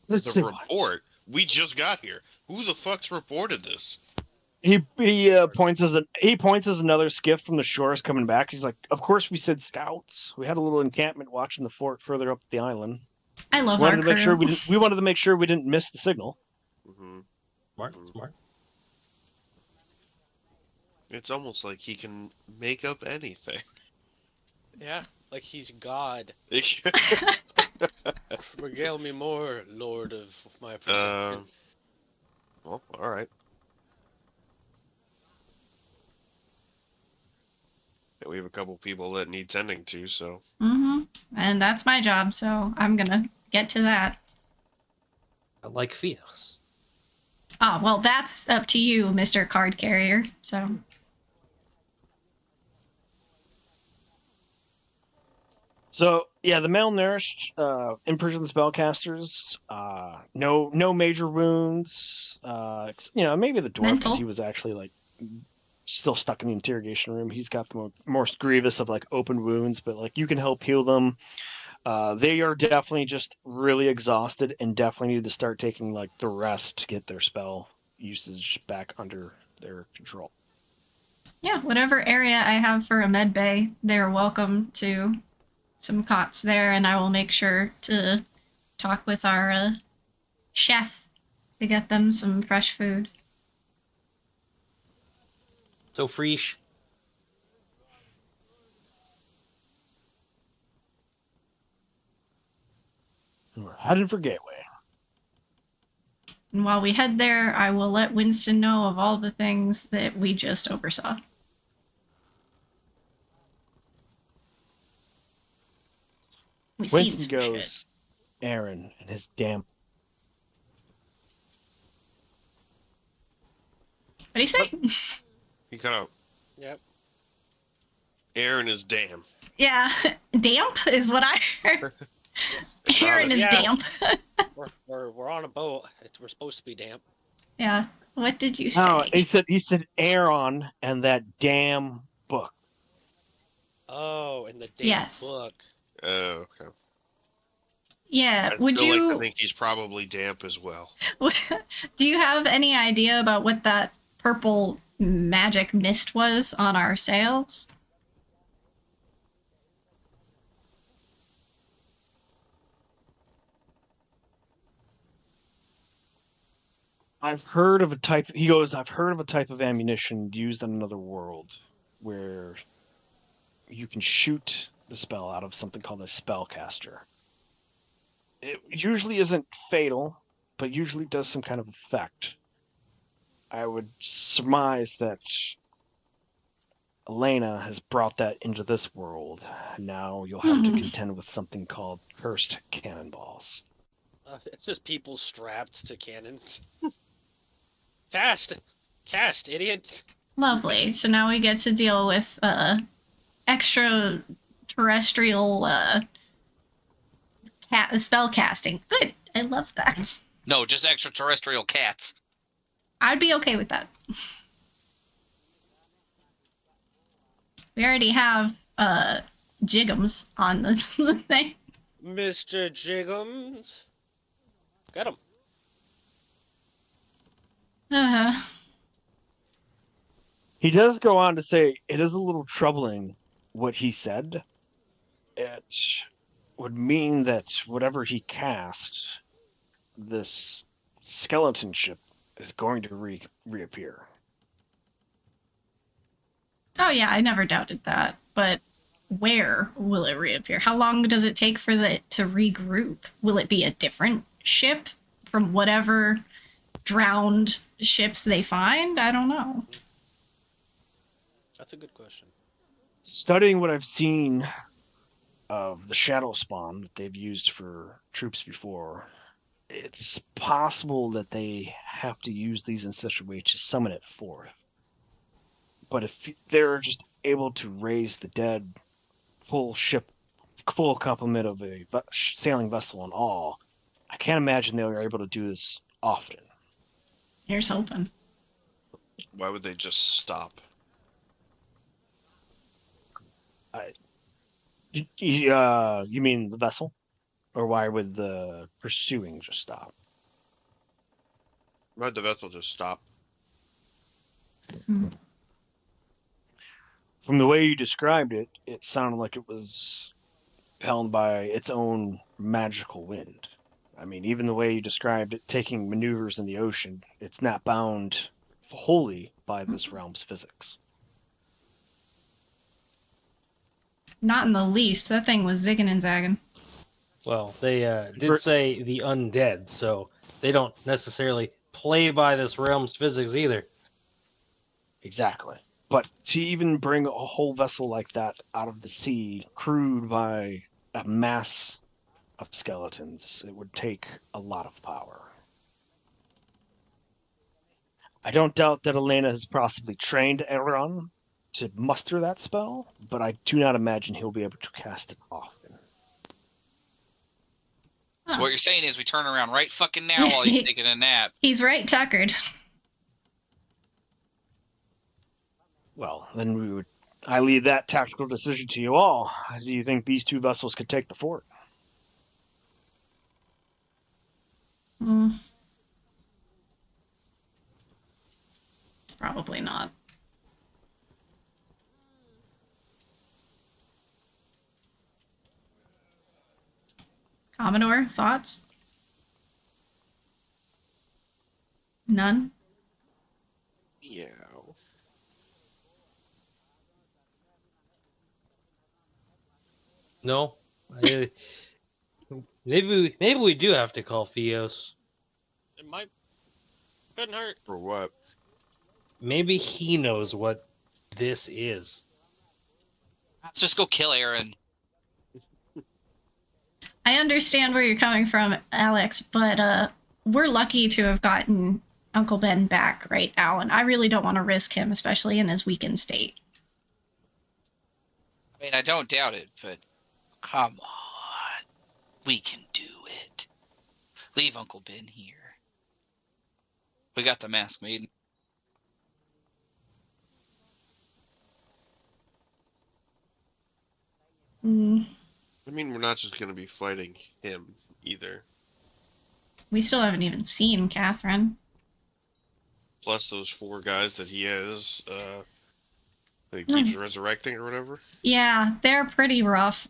The report? We just got here. Who the fuck's reported this? He points as another skiff from the shore is coming back. He's like, "Of course we said scouts. We had a little encampment watching the fort further up the island. I love wanted our to make crew. sure we wanted to make sure we didn't miss the signal." Mm-hmm. Smart. It's almost like he can make up anything. Yeah, like he's God. Regale me more, Lord of my perception. Well, all right. We have a couple people that need tending to, so. And that's my job, so I'm gonna get to that. I like Fios. Oh, well, that's up to you, Mr. Card Carrier, so. So yeah, the malnourished, imprisoned spellcasters. No major wounds. Maybe the dwarf, Mental. because he was actually like still stuck in the interrogation room. He's got the most grievous of like open wounds, but like you can help heal them. They are definitely just really exhausted and definitely need to start taking like the rest to get their spell usage back under their control. Yeah, whatever area I have for a med bay, they're welcome to some cots there, and I will make sure to talk with our chef to get them some fresh food. So fresh. We're heading for Gateway. And while we head there, I will let Winston know of all the things that we just oversaw. We seen Winston some goes, shit. Erron and his damn. What'd he say? He kind of. Yep. Aaron is damn. Yeah, damp is what I heard. Aaron is Yeah. damp. We're on a boat. We're supposed to be damp. Yeah. What did you say? Oh, he said Erron and that damn book. Oh, in the damn Yes. book. Oh, okay. Yeah. I Would feel you? like I think he's probably damp as well. Do you have any idea about what that purple magic mist was on our sails? I've heard of a type. He goes, I've heard of a type of ammunition used in another world where you can shoot the spell out of something called a spellcaster. It usually isn't fatal, but usually does some kind of effect. I would surmise that Elena has brought that into this world. Now you'll have to contend with something called cursed cannonballs. It's just people strapped to cannons. Cast, idiot. Lovely. So now we get to deal with extraterrestrial spell casting. Good. I love that. No, just extraterrestrial cats. I'd be okay with that. We already have Jiggums on this thing. Mr. Jiggums. Got him. He does go on to say it is a little troubling what he said. It would mean that whatever he cast, this skeleton ship is going to reappear. Oh yeah, I never doubted that. But where will it reappear? How long does it take for it to regroup? Will it be a different ship from whatever drowned ships they find? I don't know. That's a good question. Studying what I've seen of the shadow spawn that they've used for troops before, it's possible that they have to use these in such a way to summon it forth. But if they're just able to raise the dead, full complement of a sailing vessel and all, I can't imagine they are able to do this often. Here's hoping. Why would they just stop? You mean the vessel? Or why would the pursuing just stop? Why'd the vessel just stop? Hmm. From the way you described it, it sounded like it was held by its own magical wind. I mean, even the way you described it taking maneuvers in the ocean, it's not bound wholly by this realm's physics. Not in the least. That thing was zigging and zagging. Well, they did say the undead, so they don't necessarily play by this realm's physics either. Exactly. But to even bring a whole vessel like that out of the sea, crewed by a mass of skeletons, it would take a lot of power. I don't doubt that Elena has possibly trained Erron to muster that spell, but I do not imagine he'll be able to cast it often. So Huh. what you're saying is we turn around right fucking now while he's taking a nap. He's right, tuckered. Well, then I leave that tactical decision to you all. Do you think these two vessels could take the fort? Mm. Probably not. Commodore, thoughts? None? Yeah. No, maybe we do have to call Theos. It might. Couldn't hurt. For what? Maybe he knows what this is. Let's just go kill Aaron. I understand where you're coming from, Alex, but we're lucky to have gotten Uncle Ben back right now, and I really don't want to risk him, especially in his weakened state. I mean, I don't doubt it, but come on. We can do it. Leave Uncle Ben here. We got the mask maiden. Mm, I mean, we're not just going to be fighting him either. we still haven't even seen Catherine. Plus those 4 guys that he has, that he keeps resurrecting or whatever. Yeah, they're pretty rough.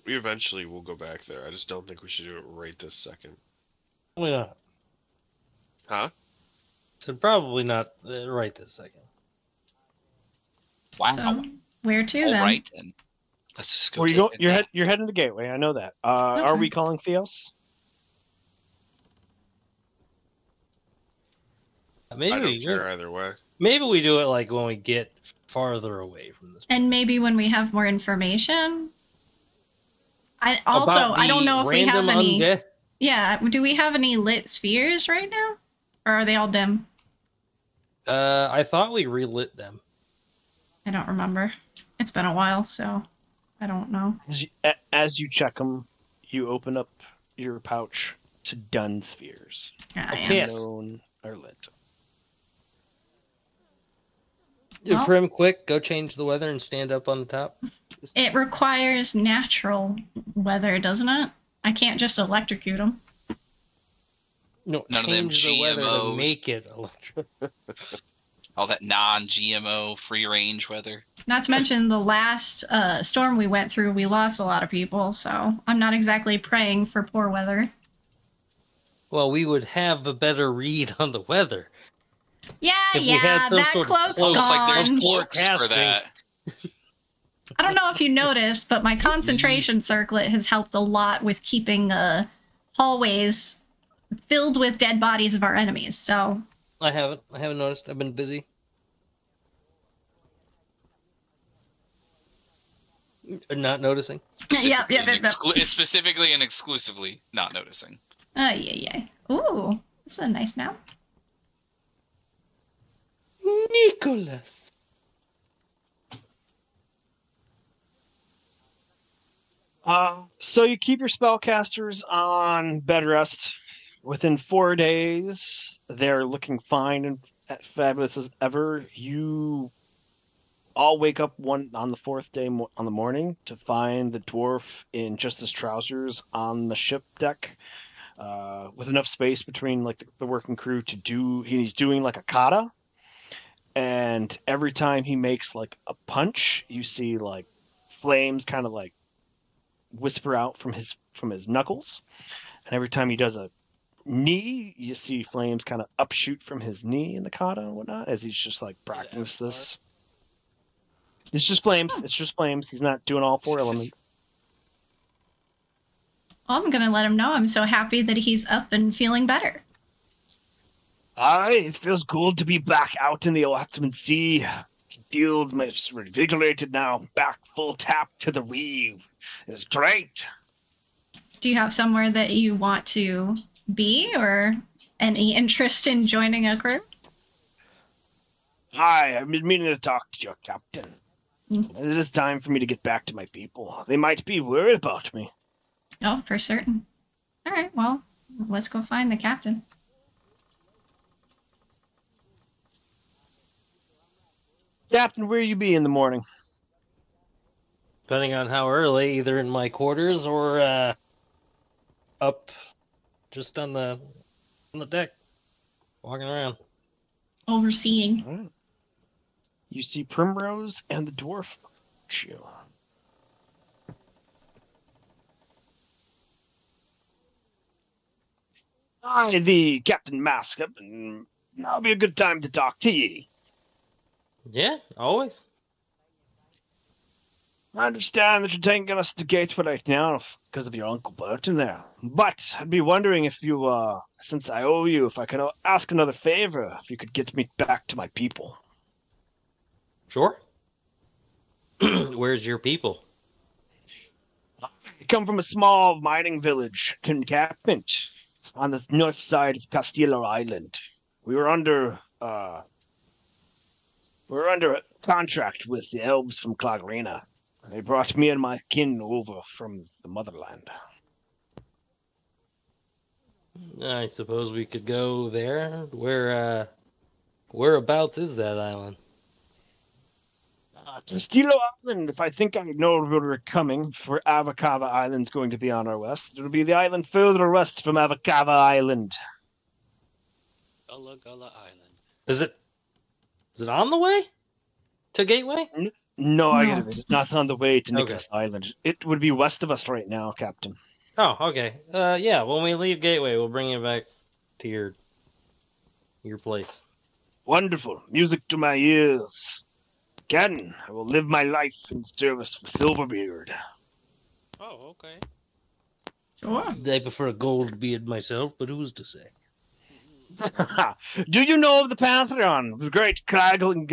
We eventually will go back there. I just don't think we should do it right this second. Probably not. Huh? So probably not right this second. Wow. So, where to All then? right, then. Let's just go. Where you take go? it You're now. you're heading to Gateway. I know that. Are Okay. we calling Theos? Maybe I don't we care either way. maybe we do it like when we get farther away from this. And maybe when we have more information. I About I don't the know if we have random any. undead. Yeah, do we have any lit spheres right now, or are they all dim? I thought we relit them. I don't remember. It's been a while, so I don't know. As you check them, you open up your pouch to dun spheres. I Okay. am. Yes. Known or lit. Well- Prim, quick, go change the weather and stand up on the top. It requires natural weather, doesn't it? I can't just electrocute them. No, None of them change the weather to GMOs. make it electric. All that non-GMO free-range weather. Not to mention the last storm we went through, we lost a lot of people, so I'm not exactly praying for poor weather. Well, we would have a better read on the weather. Yeah, If we had some that sort of cloak's cloak- Almost like there's gone. cloaks for Forecasting. that. I don't know if you noticed, but my concentration circlet has helped a lot with keeping hallways filled with dead bodies of our enemies. So I haven't noticed. I've been busy. Not noticing. Yep, Specifically yep, yep, yep. It's specifically and exclusively not noticing. Yeah. Ooh, It's a nice map. Nicholas. So you keep your spellcasters on bed rest. Within 4 days, they're looking fine and fabulous as ever. You all wake up on the fourth day on the morning to find the dwarf in just his trousers on the ship deck, with enough space between like the working crew to do. He's doing like a kata, and every time he makes like a punch, you see like flames kind of like whisper out from his knuckles, and every time he does a knee, you see flames kind of upshoot from his knee in the kata and whatnot as he's just like practice this. It's just flames. It's just flames. He's not doing all four elements. Well, I'm gonna let him know I'm so happy that he's up and feeling better. Aye, it feels good to be back out in the Ottoman Sea. Feel much revigorated now, back full tap to the weave. It's great. Do you have somewhere that you want to be or any interest in joining a crew? Hi, I've been meaning to talk to your captain. It is time for me to get back to my people. They might be worried about me. Oh, for certain. All right, well, let's go find the captain. Captain, where you be in the morning? Depending on how early, either in my quarters or up just on the deck, walking around. Overseeing. All right. You see Primrose and the dwarf. Hi, the Captain Mask, and that'll be a good time to talk to ye. Yeah, always. I understand that you're taking us to Gateway right now because of your Uncle Burton there. But I'd be wondering if you, since I owe you, if I could ask another favor, if you could get me back to my people. Sure. Where's your people? I come from a small mining village, encampment, on the north side of Castillo Island. We were under a contract with the elves from Clagrina. They brought me and my kin over from the motherland. I suppose we could go there. Whereabouts is that island? Castillo Island, if I think I know where we're coming, for Avacava Island's going to be on our west. It'll be the island further west from Avacava Island. Gullah Gullah Island. Is it on the way to Gateway? No, I get No. it. It's not on the way to Okay. Nicholas Island. It would be west of us right now, Captain. Oh, okay. Yeah. When we leave Gateway, we'll bring you back to your place. Wonderful. Music to my ears. Again, I will live my life in service of Silverbeard. Oh, okay. Sure. I prefer a gold beard myself, but who's to say? Do you know of the Pantheon, the great Kraglin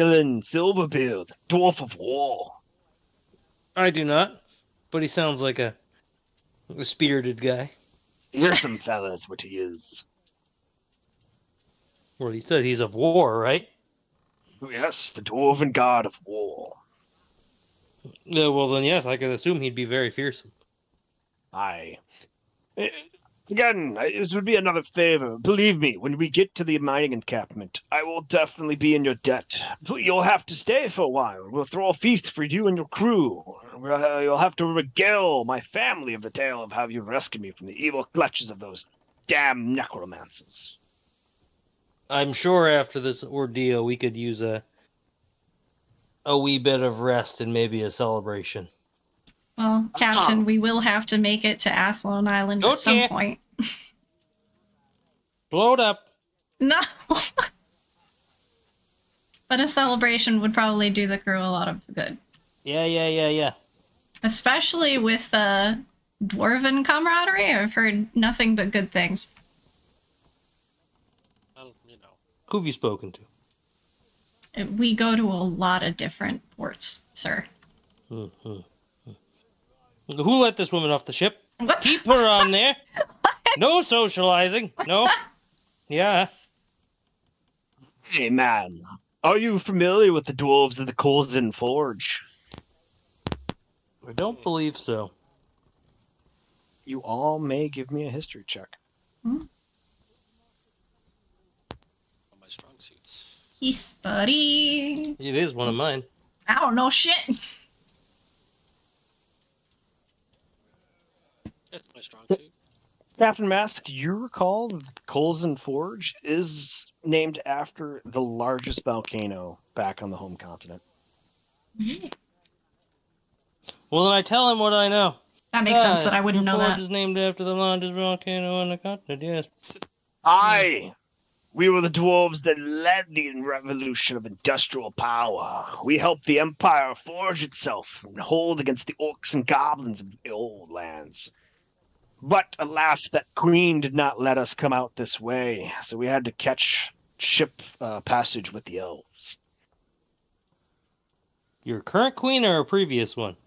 Silverbeard, dwarf of war? I do not, but he sounds like a spirited guy. Fearsome fella is what he is. Well, he said he's of war, right? Yes, the dwarven god of war. Yeah, well then, yes, I could assume he'd be very fearsome. Aye. Again, this would be another favor. Believe me, when we get to the mining encampment, I will definitely be in your debt. You'll have to stay for a while. We'll throw a feast for you and your crew. You'll have to regale my family of the tale of how you rescued me from the evil clutches of those damn necromancers. I'm sure after this ordeal, we could use a wee bit of rest and maybe a celebration. Well, Captain, we will have to make it to Athlone Island at some Okay. point. Blow it up. No. But a celebration would probably do the crew a lot of good. Yeah. Especially with dwarven camaraderie. I've heard nothing but good things. Well, you know. Who have you spoken to? We go to a lot of different ports, sir. Mm-hmm. Who let this woman off the ship? What? Keep her on there. No socializing. No. Yeah. Hey, man. Are you familiar with the dwarves of the Colson Forge? I don't believe so. You all may give me a history check. On my strong suits. History. It is one of mine. I don't know shit. It's my strong suit. Captain Mask, do you recall that the Colson Forge is named after the largest volcano back on the home continent? Well, then I tell him what I know. That makes sense that I Your wouldn't know forge that. is named after the largest volcano on the continent, yes. Aye! We were the dwarves that led the revolution of industrial power. We helped the Empire forge itself and hold against the orcs and goblins of the old lands. But alas, that queen did not let us come out this way, so we had to catch ship passage with the elves. Your current queen or a previous one?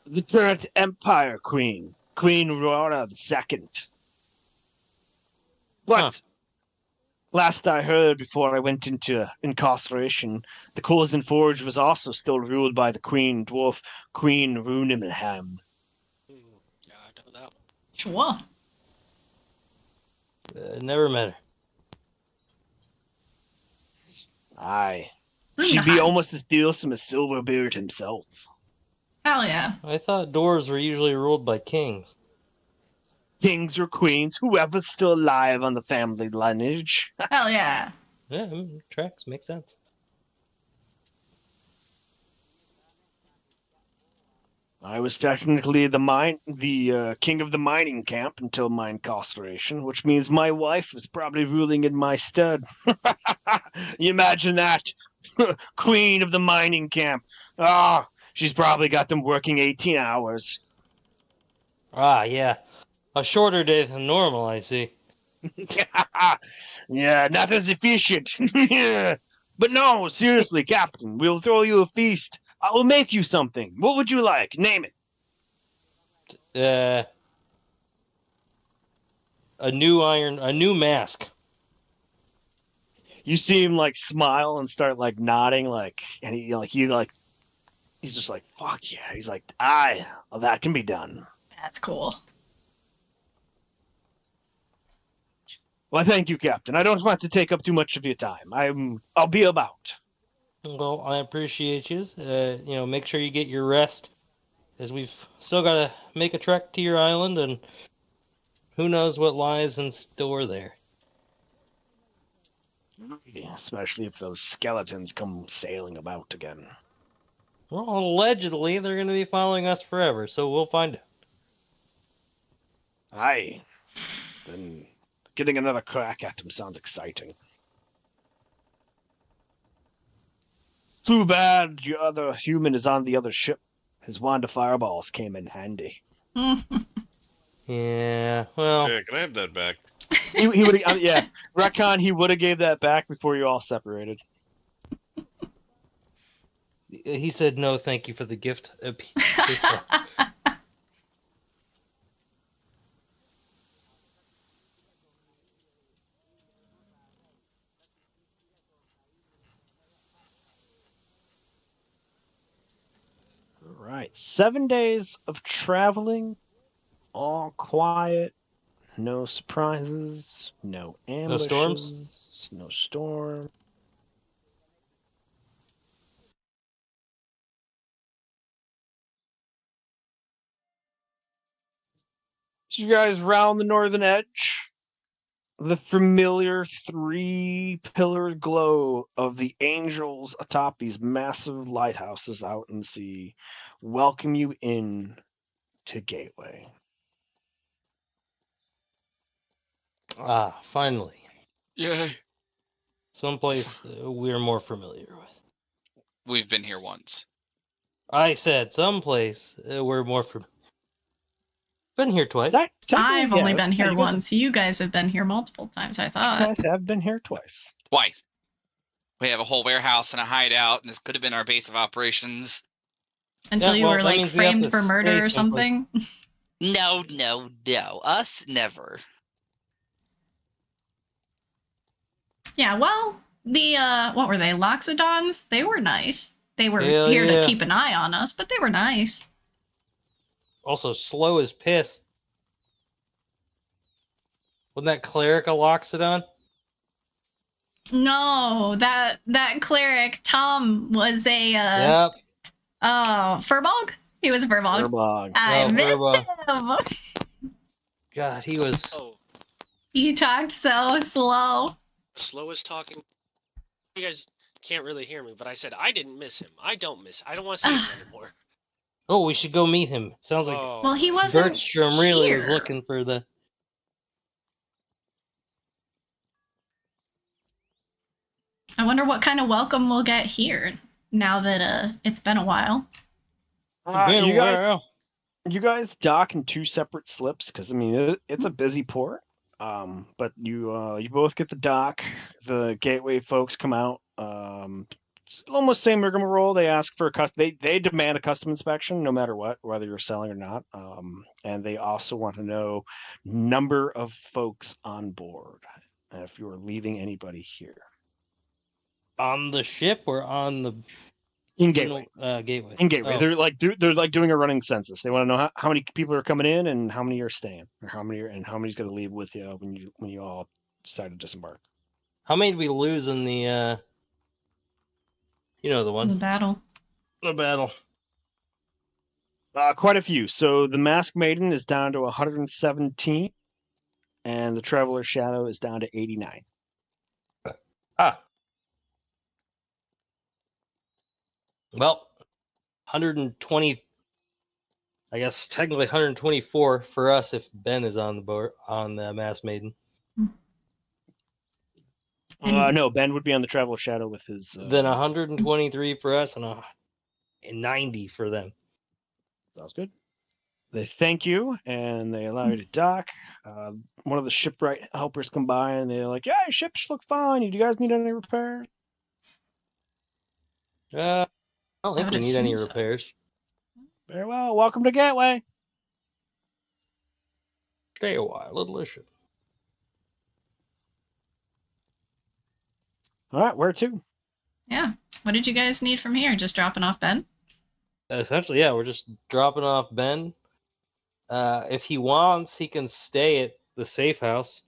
The current Empire Queen, Queen Rora II. But Huh. last I heard before I went into incarceration, the Colson Forge was also still ruled by the Queen Dwarf, Queen Runimham. Yeah, I know that one. Sure. Never met her. Aye. She'd be almost as fearsome as Silverbeard himself. Hell yeah. I thought dwarves were usually ruled by kings. Kings or queens, whoever's still alive on the family lineage. Hell yeah. Yeah, tracks. Makes sense. I was technically the king of the mining camp until my incarceration, which means my wife was probably ruling in my stead. You imagine that? Queen of the mining camp. Ah, she's probably got them working 18 hours. Ah, yeah. A shorter day than normal, I see. Yeah, not as efficient. But no, seriously, Captain, we'll throw you a feast. I will make you something. What would you like? Name it. A new mask. You see him like smile and start like nodding, like, and he's just like, fuck yeah. He's like, aye, well, that can be done. That's cool. Well, thank you, Captain. I don't want to take up too much of your time. I'll be about. Well, I appreciate you. Make sure you get your rest, as we've still got to make a trek to your island, and who knows what lies in store there. Especially if those skeletons come sailing about again. Well, allegedly, they're going to be following us forever, so we'll find out. Aye. Then getting another crack at him sounds exciting. Too bad your other human is on the other ship. His wand of fireballs came in handy. Yeah, well, Yeah, can I have that back? He would have, yeah. Retcon, he would have gave that back before you all separated. he said no thank you for the gift. All right. 7 days of traveling, all quiet, no surprises, no ambushes, storms? no storm. So you guys round the northern edge. The familiar three-pillared glow of the angels atop these massive lighthouses out in the sea welcome you in to Gateway. Ah, finally. Yay. Someplace we're more familiar with. We've been here once. I said someplace we're more familiar. Been here twice. I've only been here once. You guys have been here multiple times, I You thought. guys have been here twice. Twice. We have a whole warehouse and a hideout, and this could have been our base of operations. Until you were that like means we have framed to for murder stay or something. No. Us never. Yeah, well, the what were they? Loxodons? They were nice. They were Hell here yeah. to keep an eye on us, but they were nice. Also, slow as piss. Wasn't that cleric a Loxodon? No, that cleric Tom was a Yep. Furbolg. He was a Furbolg. Furbog. I No, missed Furbog. him. God, he was. Oh, He talked so slow. slow as talking. You guys can't really hear me, but I said I didn't miss him. I don't want to see him anymore. Oh, we should go meet him. Sounds like Oh, Well, he wasn't Bertram really was here. looking for the. I wonder what kind of welcome we'll get here now that it's been a while. You guys dock in 2 separate slips because I mean it's a busy port. But you both get the dock. The gateway folks come out. It's almost same rigmarole. They ask for they demand a custom inspection no matter what, whether you're selling or not. And they also want to know number of folks on board, and if you are leaving anybody here On the ship or on the in gateway. gateway? In gateway, Oh. they're like doing a running census. They want to know how many people are coming in and how many are staying, or how many's going to leave with you when you all decide to disembark. How many did we lose in the? You know the The one. battle. The battle. Quite a few. So the Masked Maiden is down to 117, and the Traveler's Shadow is down to 89. Ah. Well, 120. I guess technically 124 for us if Ben is on the board on the Mass Maiden. And- No, Ben would be on the Traveler's Shadow with his. Then 123 for us and 90 for them. Sounds good. They thank you and they allow you to dock. One of the shipwright helpers come by and they're like, "Yeah, your ships look fine. Do you guys need any repairs?" I don't think would we need any assume so. repairs. Very well. Welcome to Gateway. Stay a while, little issue. All right, where to? Yeah. What did you guys need from here? Just dropping off Ben? Essentially, yeah, we're just dropping off Ben. If he wants, he can stay at the safe house.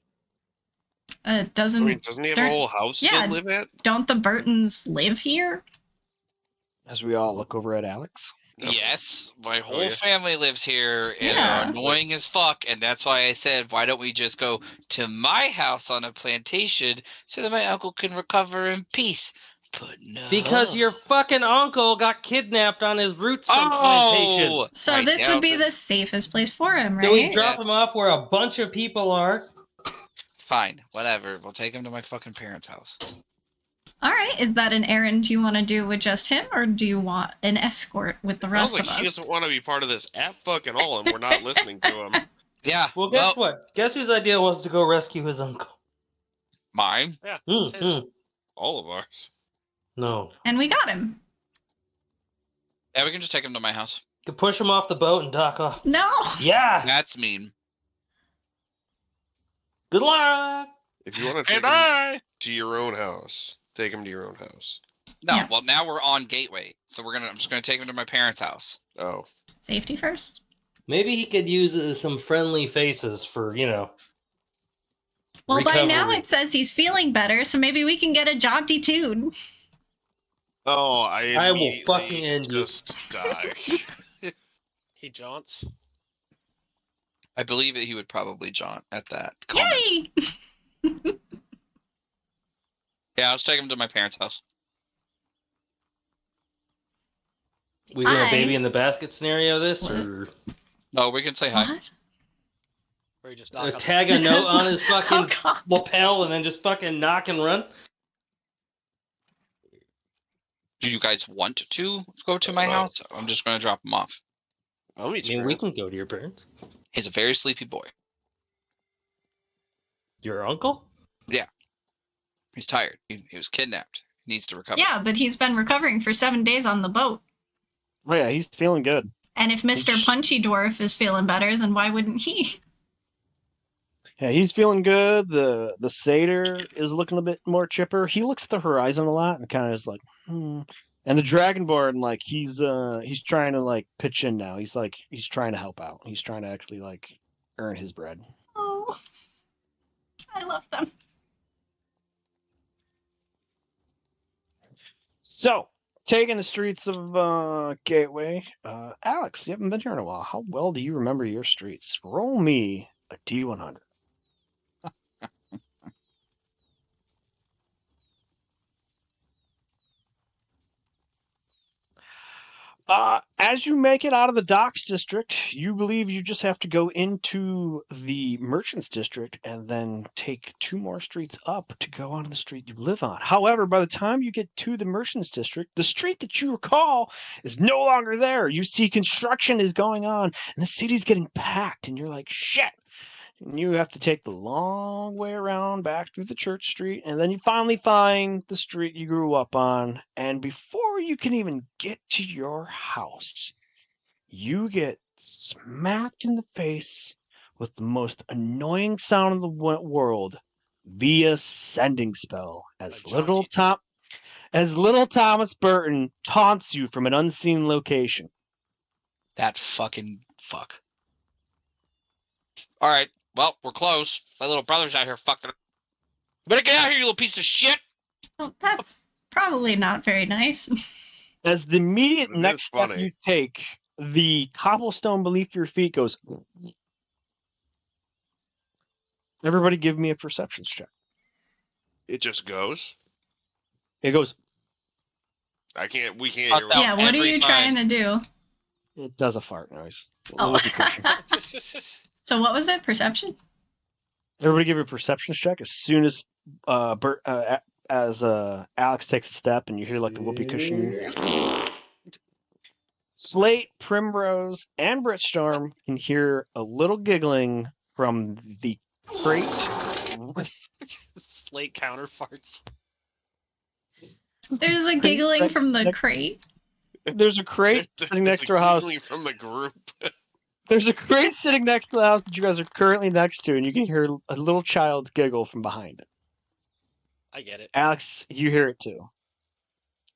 Doesn't doesn't he have They're- a whole house yeah. to live at? don't the Burtons live here? As we all look over at Alex. No. Yes, my whole yeah. family lives here, and Yeah. they're annoying as fuck. And that's why I said, why don't we just go to my house on a plantation so that my uncle can recover in peace? But no, Because your fucking uncle got kidnapped on his roots from plantations. So I this doubt would be it. the safest place for him, right? So we drop Yeah. him off where a bunch of people are. Fine, whatever. We'll take him to my fucking parents' house. All right. Is that an errand you want to do with just him, or do you want an escort with the Sounds rest like of he us? doesn't want to be part of this at fucking all, and we're not listening to him. Yeah. Well, guess what? Guess whose idea was to go rescue his uncle? Mine. Yeah. Mm, it's his. mm. All of ours. No. And we got him. Yeah, we can just take him to my house. You could push him off the boat and dock off. No. Yeah. That's mean. Good luck. If you want to take And him I. to your own house, take him to your own house. No, Yeah. well now we're on Gateway, so I'm just gonna take him to my parents' house. Oh. Safety first. Maybe he could use some friendly faces for, Well, by now recovery. it says he's feeling better, so maybe we can get a jaunty tune. Oh, I will immediately fucking end you. just die. He jaunts. I believe that he would probably jaunt at that comment. Yay! Yeah, I'll just take him to my parents' house. We doing Hi. a baby in the basket scenario this, What? or Oh, we can say hi. What? Where you just knock on tag a note on his Oh, fucking God. lapel and then just fucking knock and run? Do you guys want to go to my house? I'm just gonna drop him off. I'll I meet mean, you. we can go to your parents. He's a very sleepy boy. Your uncle? He's tired. He was kidnapped. He needs to recover. Yeah, but he's been recovering for 7 days on the boat. Oh yeah, he's feeling good. And if Mr. Punchy Dwarf is feeling better, then why wouldn't he? Yeah, he's feeling good. The satyr is looking a bit more chipper. He looks at the horizon a lot and kind of is like, hmm. And the dragonborn, like he's trying to like pitch in now. He's trying to help out. He's trying to actually like earn his bread. Oh, I love them. So, taking the streets of Gateway, Alex, you haven't been here in a while. How well do you remember your streets? Roll me a D100. As you make it out of the docks district, you believe you just have to go into the merchants district and then take 2 more streets up to go onto the street you live on. However, by the time you get to the merchants district, the street that you recall is no longer there. You see construction is going on and the city's getting packed, and you're like, shit. And you have to take the long way around back through the church street, and then you finally find the street you grew up on. And before you can even get to your house, you get smacked in the face with the most annoying sound in the world via sending spell A as jaunty little Thomas Burton taunts you from an unseen location. That fucking fuck. All right. Well, we're close. My little brother's out here fucking. You better get out here, you little piece of shit. Well, that's probably not very nice. As the immediate It is next step funny. you take, the cobblestone beneath your feet goes. Everybody give me a perceptions check. It just goes. It goes. We can't Fuck hear that. it. Yeah, what are every you time. trying to do? It does a fart noise. Oh. Whoopee cushion. So what was it? Perception? Everybody give me a perceptions check as soon as Alex takes a step and you hear like the whoopee cushion. Slate, Primrose, and Britstorm can hear a little giggling from the crate. Slate counterfarts. There's a Crate giggling right from the next- crate. There's a crate sitting next to our house. From the group. There's a crate sitting next to the house that you guys are currently next to, and you can hear a little child giggle from behind it. I get it. Alex, you hear it too.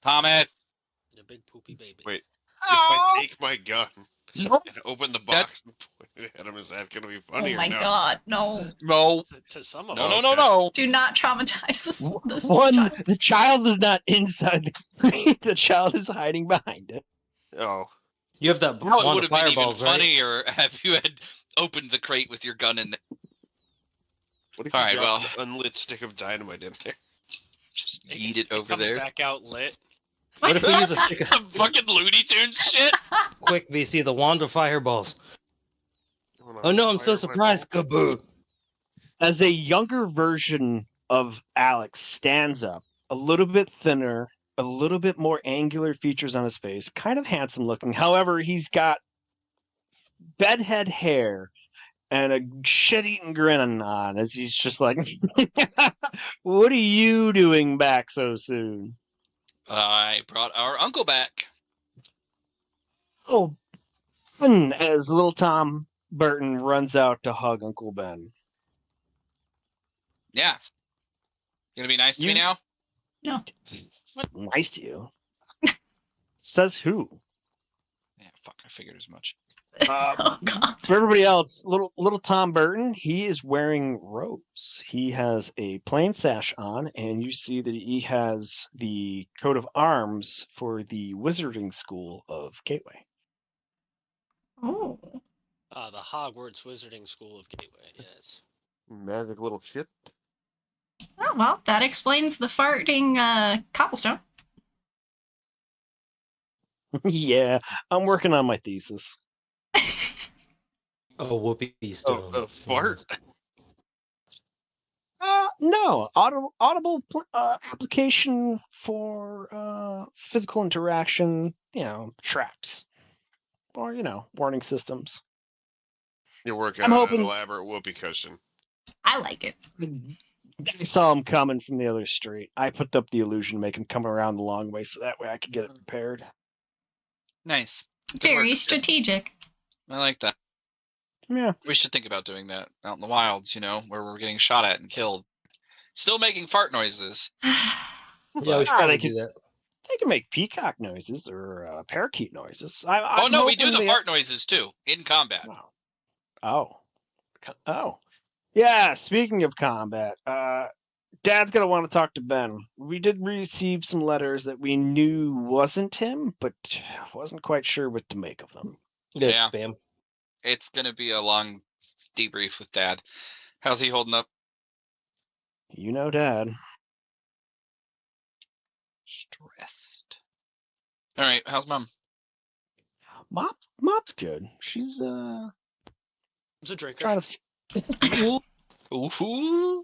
Thomas. A big poopy baby. Wait. If I take my gun and open the box and point it at him, is that going to be Oh funny or my no? god, no. No. To some of No, us. no, no, no. Do not traumatize this One, child. the child is not inside the crate. The child is hiding behind it. Oh. You have that Now it wand would of have been even fireballs, right? funnier if you had opened the crate with your gun in there. What if All you right, dropped an unlit stick of dynamite in there? Just yeet it over comes there. back out lit. What if we use a stick of Some fucking Looney Tunes shit. quick VC, the wand of fireballs? Oh no, I'm so surprised. Kaboo! As a younger version of Alex stands up, a little bit thinner, a little bit more angular features on his face, kind of handsome looking. However, he's got bedhead hair and a shit-eating grin on as he's just like, what are you doing back so soon? I brought our uncle back. Oh, Ben, as little Tom Burton runs out to hug Uncle Ben. Yeah. Gonna be nice to me You- now? No. Nice to you. Says who? Yeah, fuck, I figured as much. Oh god. For everybody else, little Tom Burton, he is wearing robes. He has a plain sash on, and you see that he has the coat of arms for the Wizarding School of Gateway. Oh. The Hogwarts Wizarding School of Gateway, yes. Magic little shit. Oh well, that explains the farting cobblestone. Yeah, I'm working on my thesis. Oh, whoopee stone. Oh, fart. No, audible application for physical interaction, traps, or warning systems. You're working I'm on hoping- an elaborate whoopee cushion. I like it. I saw him coming from the other street. I put up the illusion to make him come around the long way, so that way I could get it prepared. Nice. Good Very work. strategic. I like that. Yeah. We should think about doing that out in the wilds, where we're getting shot at and killed. Still making fart noises. Yeah, we should Ah, probably they do that. They can make peacock noises or parakeet noises. Oh, I'm no, we do hoping the they- fart noises, too, in combat. Oh. Yeah, speaking of combat, Dad's going to want to talk to Ben. We did receive some letters that we knew wasn't him, but wasn't quite sure what to make of them. Good Yeah. spam. It's going to be a long debrief with Dad. How's he holding up? You know Dad. Stressed. All right, how's Mom? Mop's good. She's It's a drinker. trying to Ooh.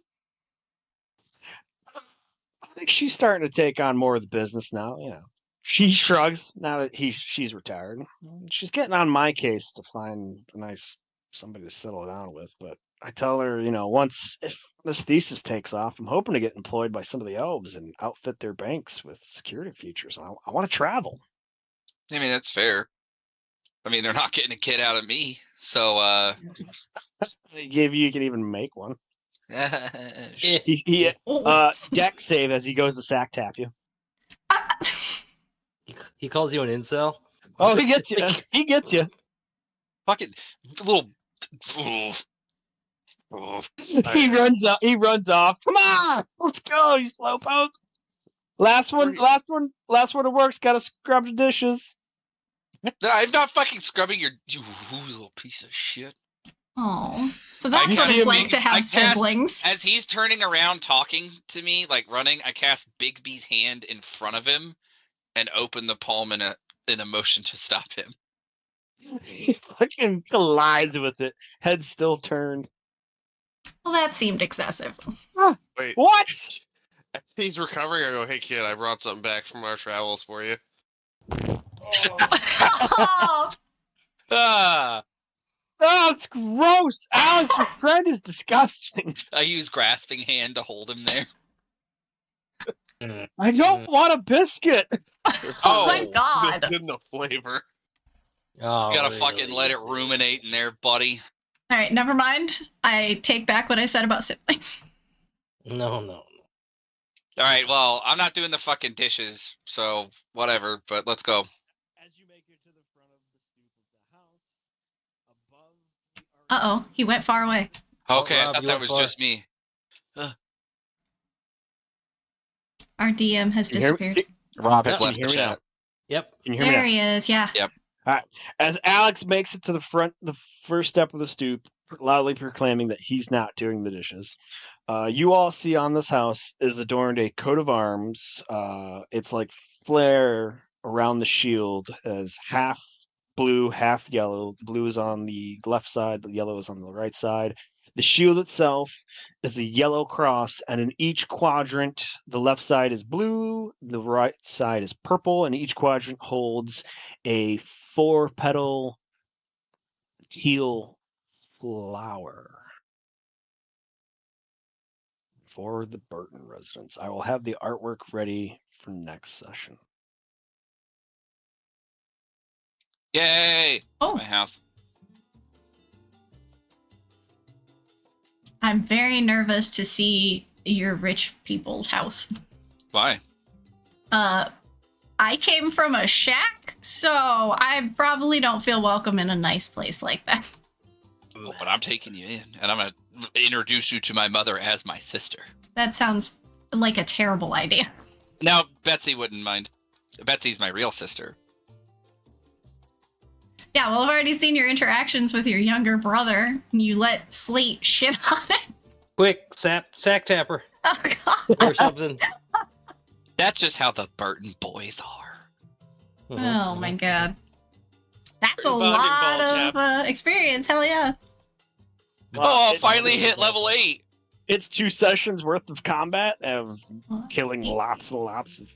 I think she's starting to take on more of the business now, She shrugs now that she's retired. She's getting on my case to find a nice somebody to settle down with, but I tell her, if this thesis takes off, I'm hoping to get employed by some of the elves and outfit their banks with security features. I want to travel. I mean, that's fair. I mean, they're not getting a kid out of me, so You can even make one. sh- He Oh. deck save as he goes to sack tap you. He calls you an incel. Oh, he gets you. He gets you. fucking little. He runs off. Come on, let's go, you slowpoke. Last one that works. Gotta scrub the dishes. I'm not fucking scrubbing you little piece of shit. Oh, so that's what cast it's like Big- to I have cast- siblings. As he's turning around talking to me, like running, I cast Bigby's hand in front of him and open the palm in a motion to stop him. He fucking collides with it. Head still turned. Well, that seemed excessive. Wait, What? as he's recovering, I go, "Hey kid, I brought something back from our travels for you." Oh, Ah! Oh, it's gross. Alex, your friend is disgusting. I use grasping hand to hold him there. I don't want a biscuit. oh my Oh, god. Built in the flavor. Oh, Gotta really? fucking let it ruminate in there, buddy. All right, never mind. I take back what I said about siblings. No. All right, well, I'm not doing the fucking dishes, so whatever, but let's go. As you make it to the front of the stoop of the house, above the Uh-oh, he went far away. Okay, I Rob, thought you that went was far. just me. Our DM has Can you hear me? disappeared. Rob, Has can you left hear the me now? chat. Yep. Can you hear me There now? he is, yeah. As Alex makes it to the front, the first step of the stoop, loudly proclaiming that he's not doing the dishes, you all see on this house is adorned a coat of arms. It's like flare around the shield as half blue, half yellow. The blue is on the left side, the yellow is on the right side. The shield itself is a yellow cross, and in each quadrant, the left side is blue, the right side is purple, and each quadrant holds a 4-petal teal flower for the Burton residence. I will have the artwork ready for next session. Yay! Oh. My house. I'm very nervous to see your rich people's house. Why? I came from a shack, so I probably don't feel welcome in a nice place like that. Oh, but I'm taking you in, and I'm gonna introduce you to my mother as my sister. That sounds like a terrible idea. Now, Betsy wouldn't mind. Betsy's my real sister. Yeah, well, I've already seen your interactions with your younger brother. You let Slate shit on it. Quick, sack tapper Oh, God. or something. That's just how the Burton boys are. Oh, my God. That's a Bonding ball lot tap. of experience. Hell yeah. Oh, it's- finally hit level 8. It's 2 sessions worth of combat of killing lots and lots of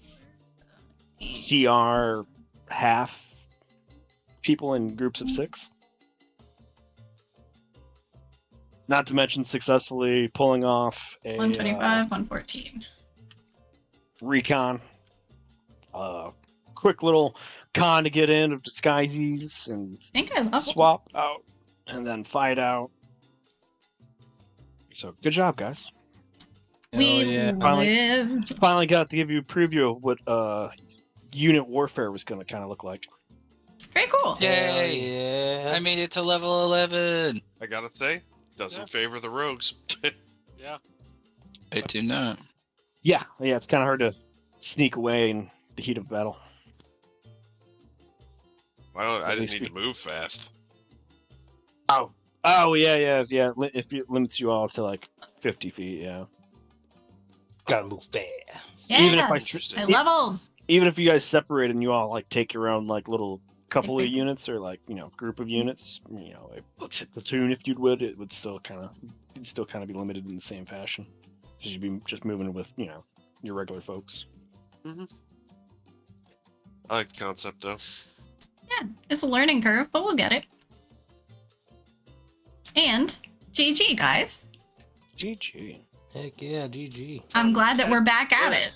CR half people in groups of 6. Not to mention successfully pulling off a 125, 114. recon. Quick little con to get in of disguises and I think I leveled. swap out and then fight out. So good job, guys. We yeah. lived. Finally got to give you a preview of what unit warfare was going to kind of look like. Very cool. Hell Yay! yeah. I made it to level 11. I gotta say, doesn't favor the rogues. Yeah. I do not. Yeah, it's kind of hard to sneak away in the heat of battle. Well, I At didn't least need to move fast. Oh, yeah. If it limits you all to like 50 feet, yeah. Gotta move fast. Yeah, Even if I Interesting. leveled. Even if you guys separate and you all like take your own like little couple of Like- units or like group of units, let's hit platoon if you would, it would still kind of be limited in the same fashion because you'd be just moving with your regular folks. I like the concept though. Yeah, it's a learning curve, but we'll get it. And GG, guys. GG. Heck yeah, GG. I'm glad that we're back at it.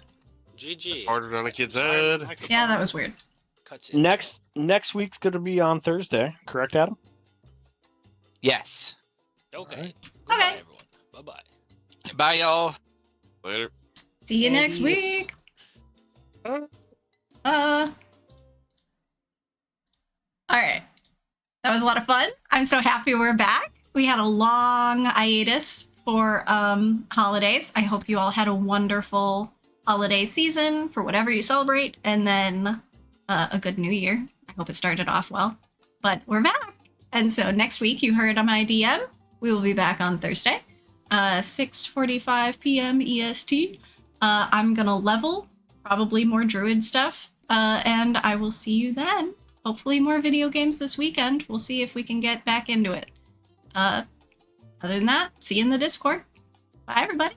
GG. Harder on a kid's Sorry, head. microphone Yeah, that was weird. cutscene. Next week's gonna be on Thursday, correct, Adam? Yes. Okay. Okay. Goodbye, everyone. Bye-bye. Bye, y'all. Later. See you next Adios. week. All right. That was a lot of fun. I'm so happy we're back. We had a long hiatus for holidays. I hope you all had a wonderful holiday season for whatever you celebrate, and then a good new year. I hope it started off well. But we're back. And so next week, you heard on my DM, we will be back on Thursday, 6:45 p.m. EST. I'm going to level, probably more druid stuff, and I will see you then. Hopefully more video games this weekend. We'll see if we can get back into it. Other than that, see you in the Discord. Bye, everybody.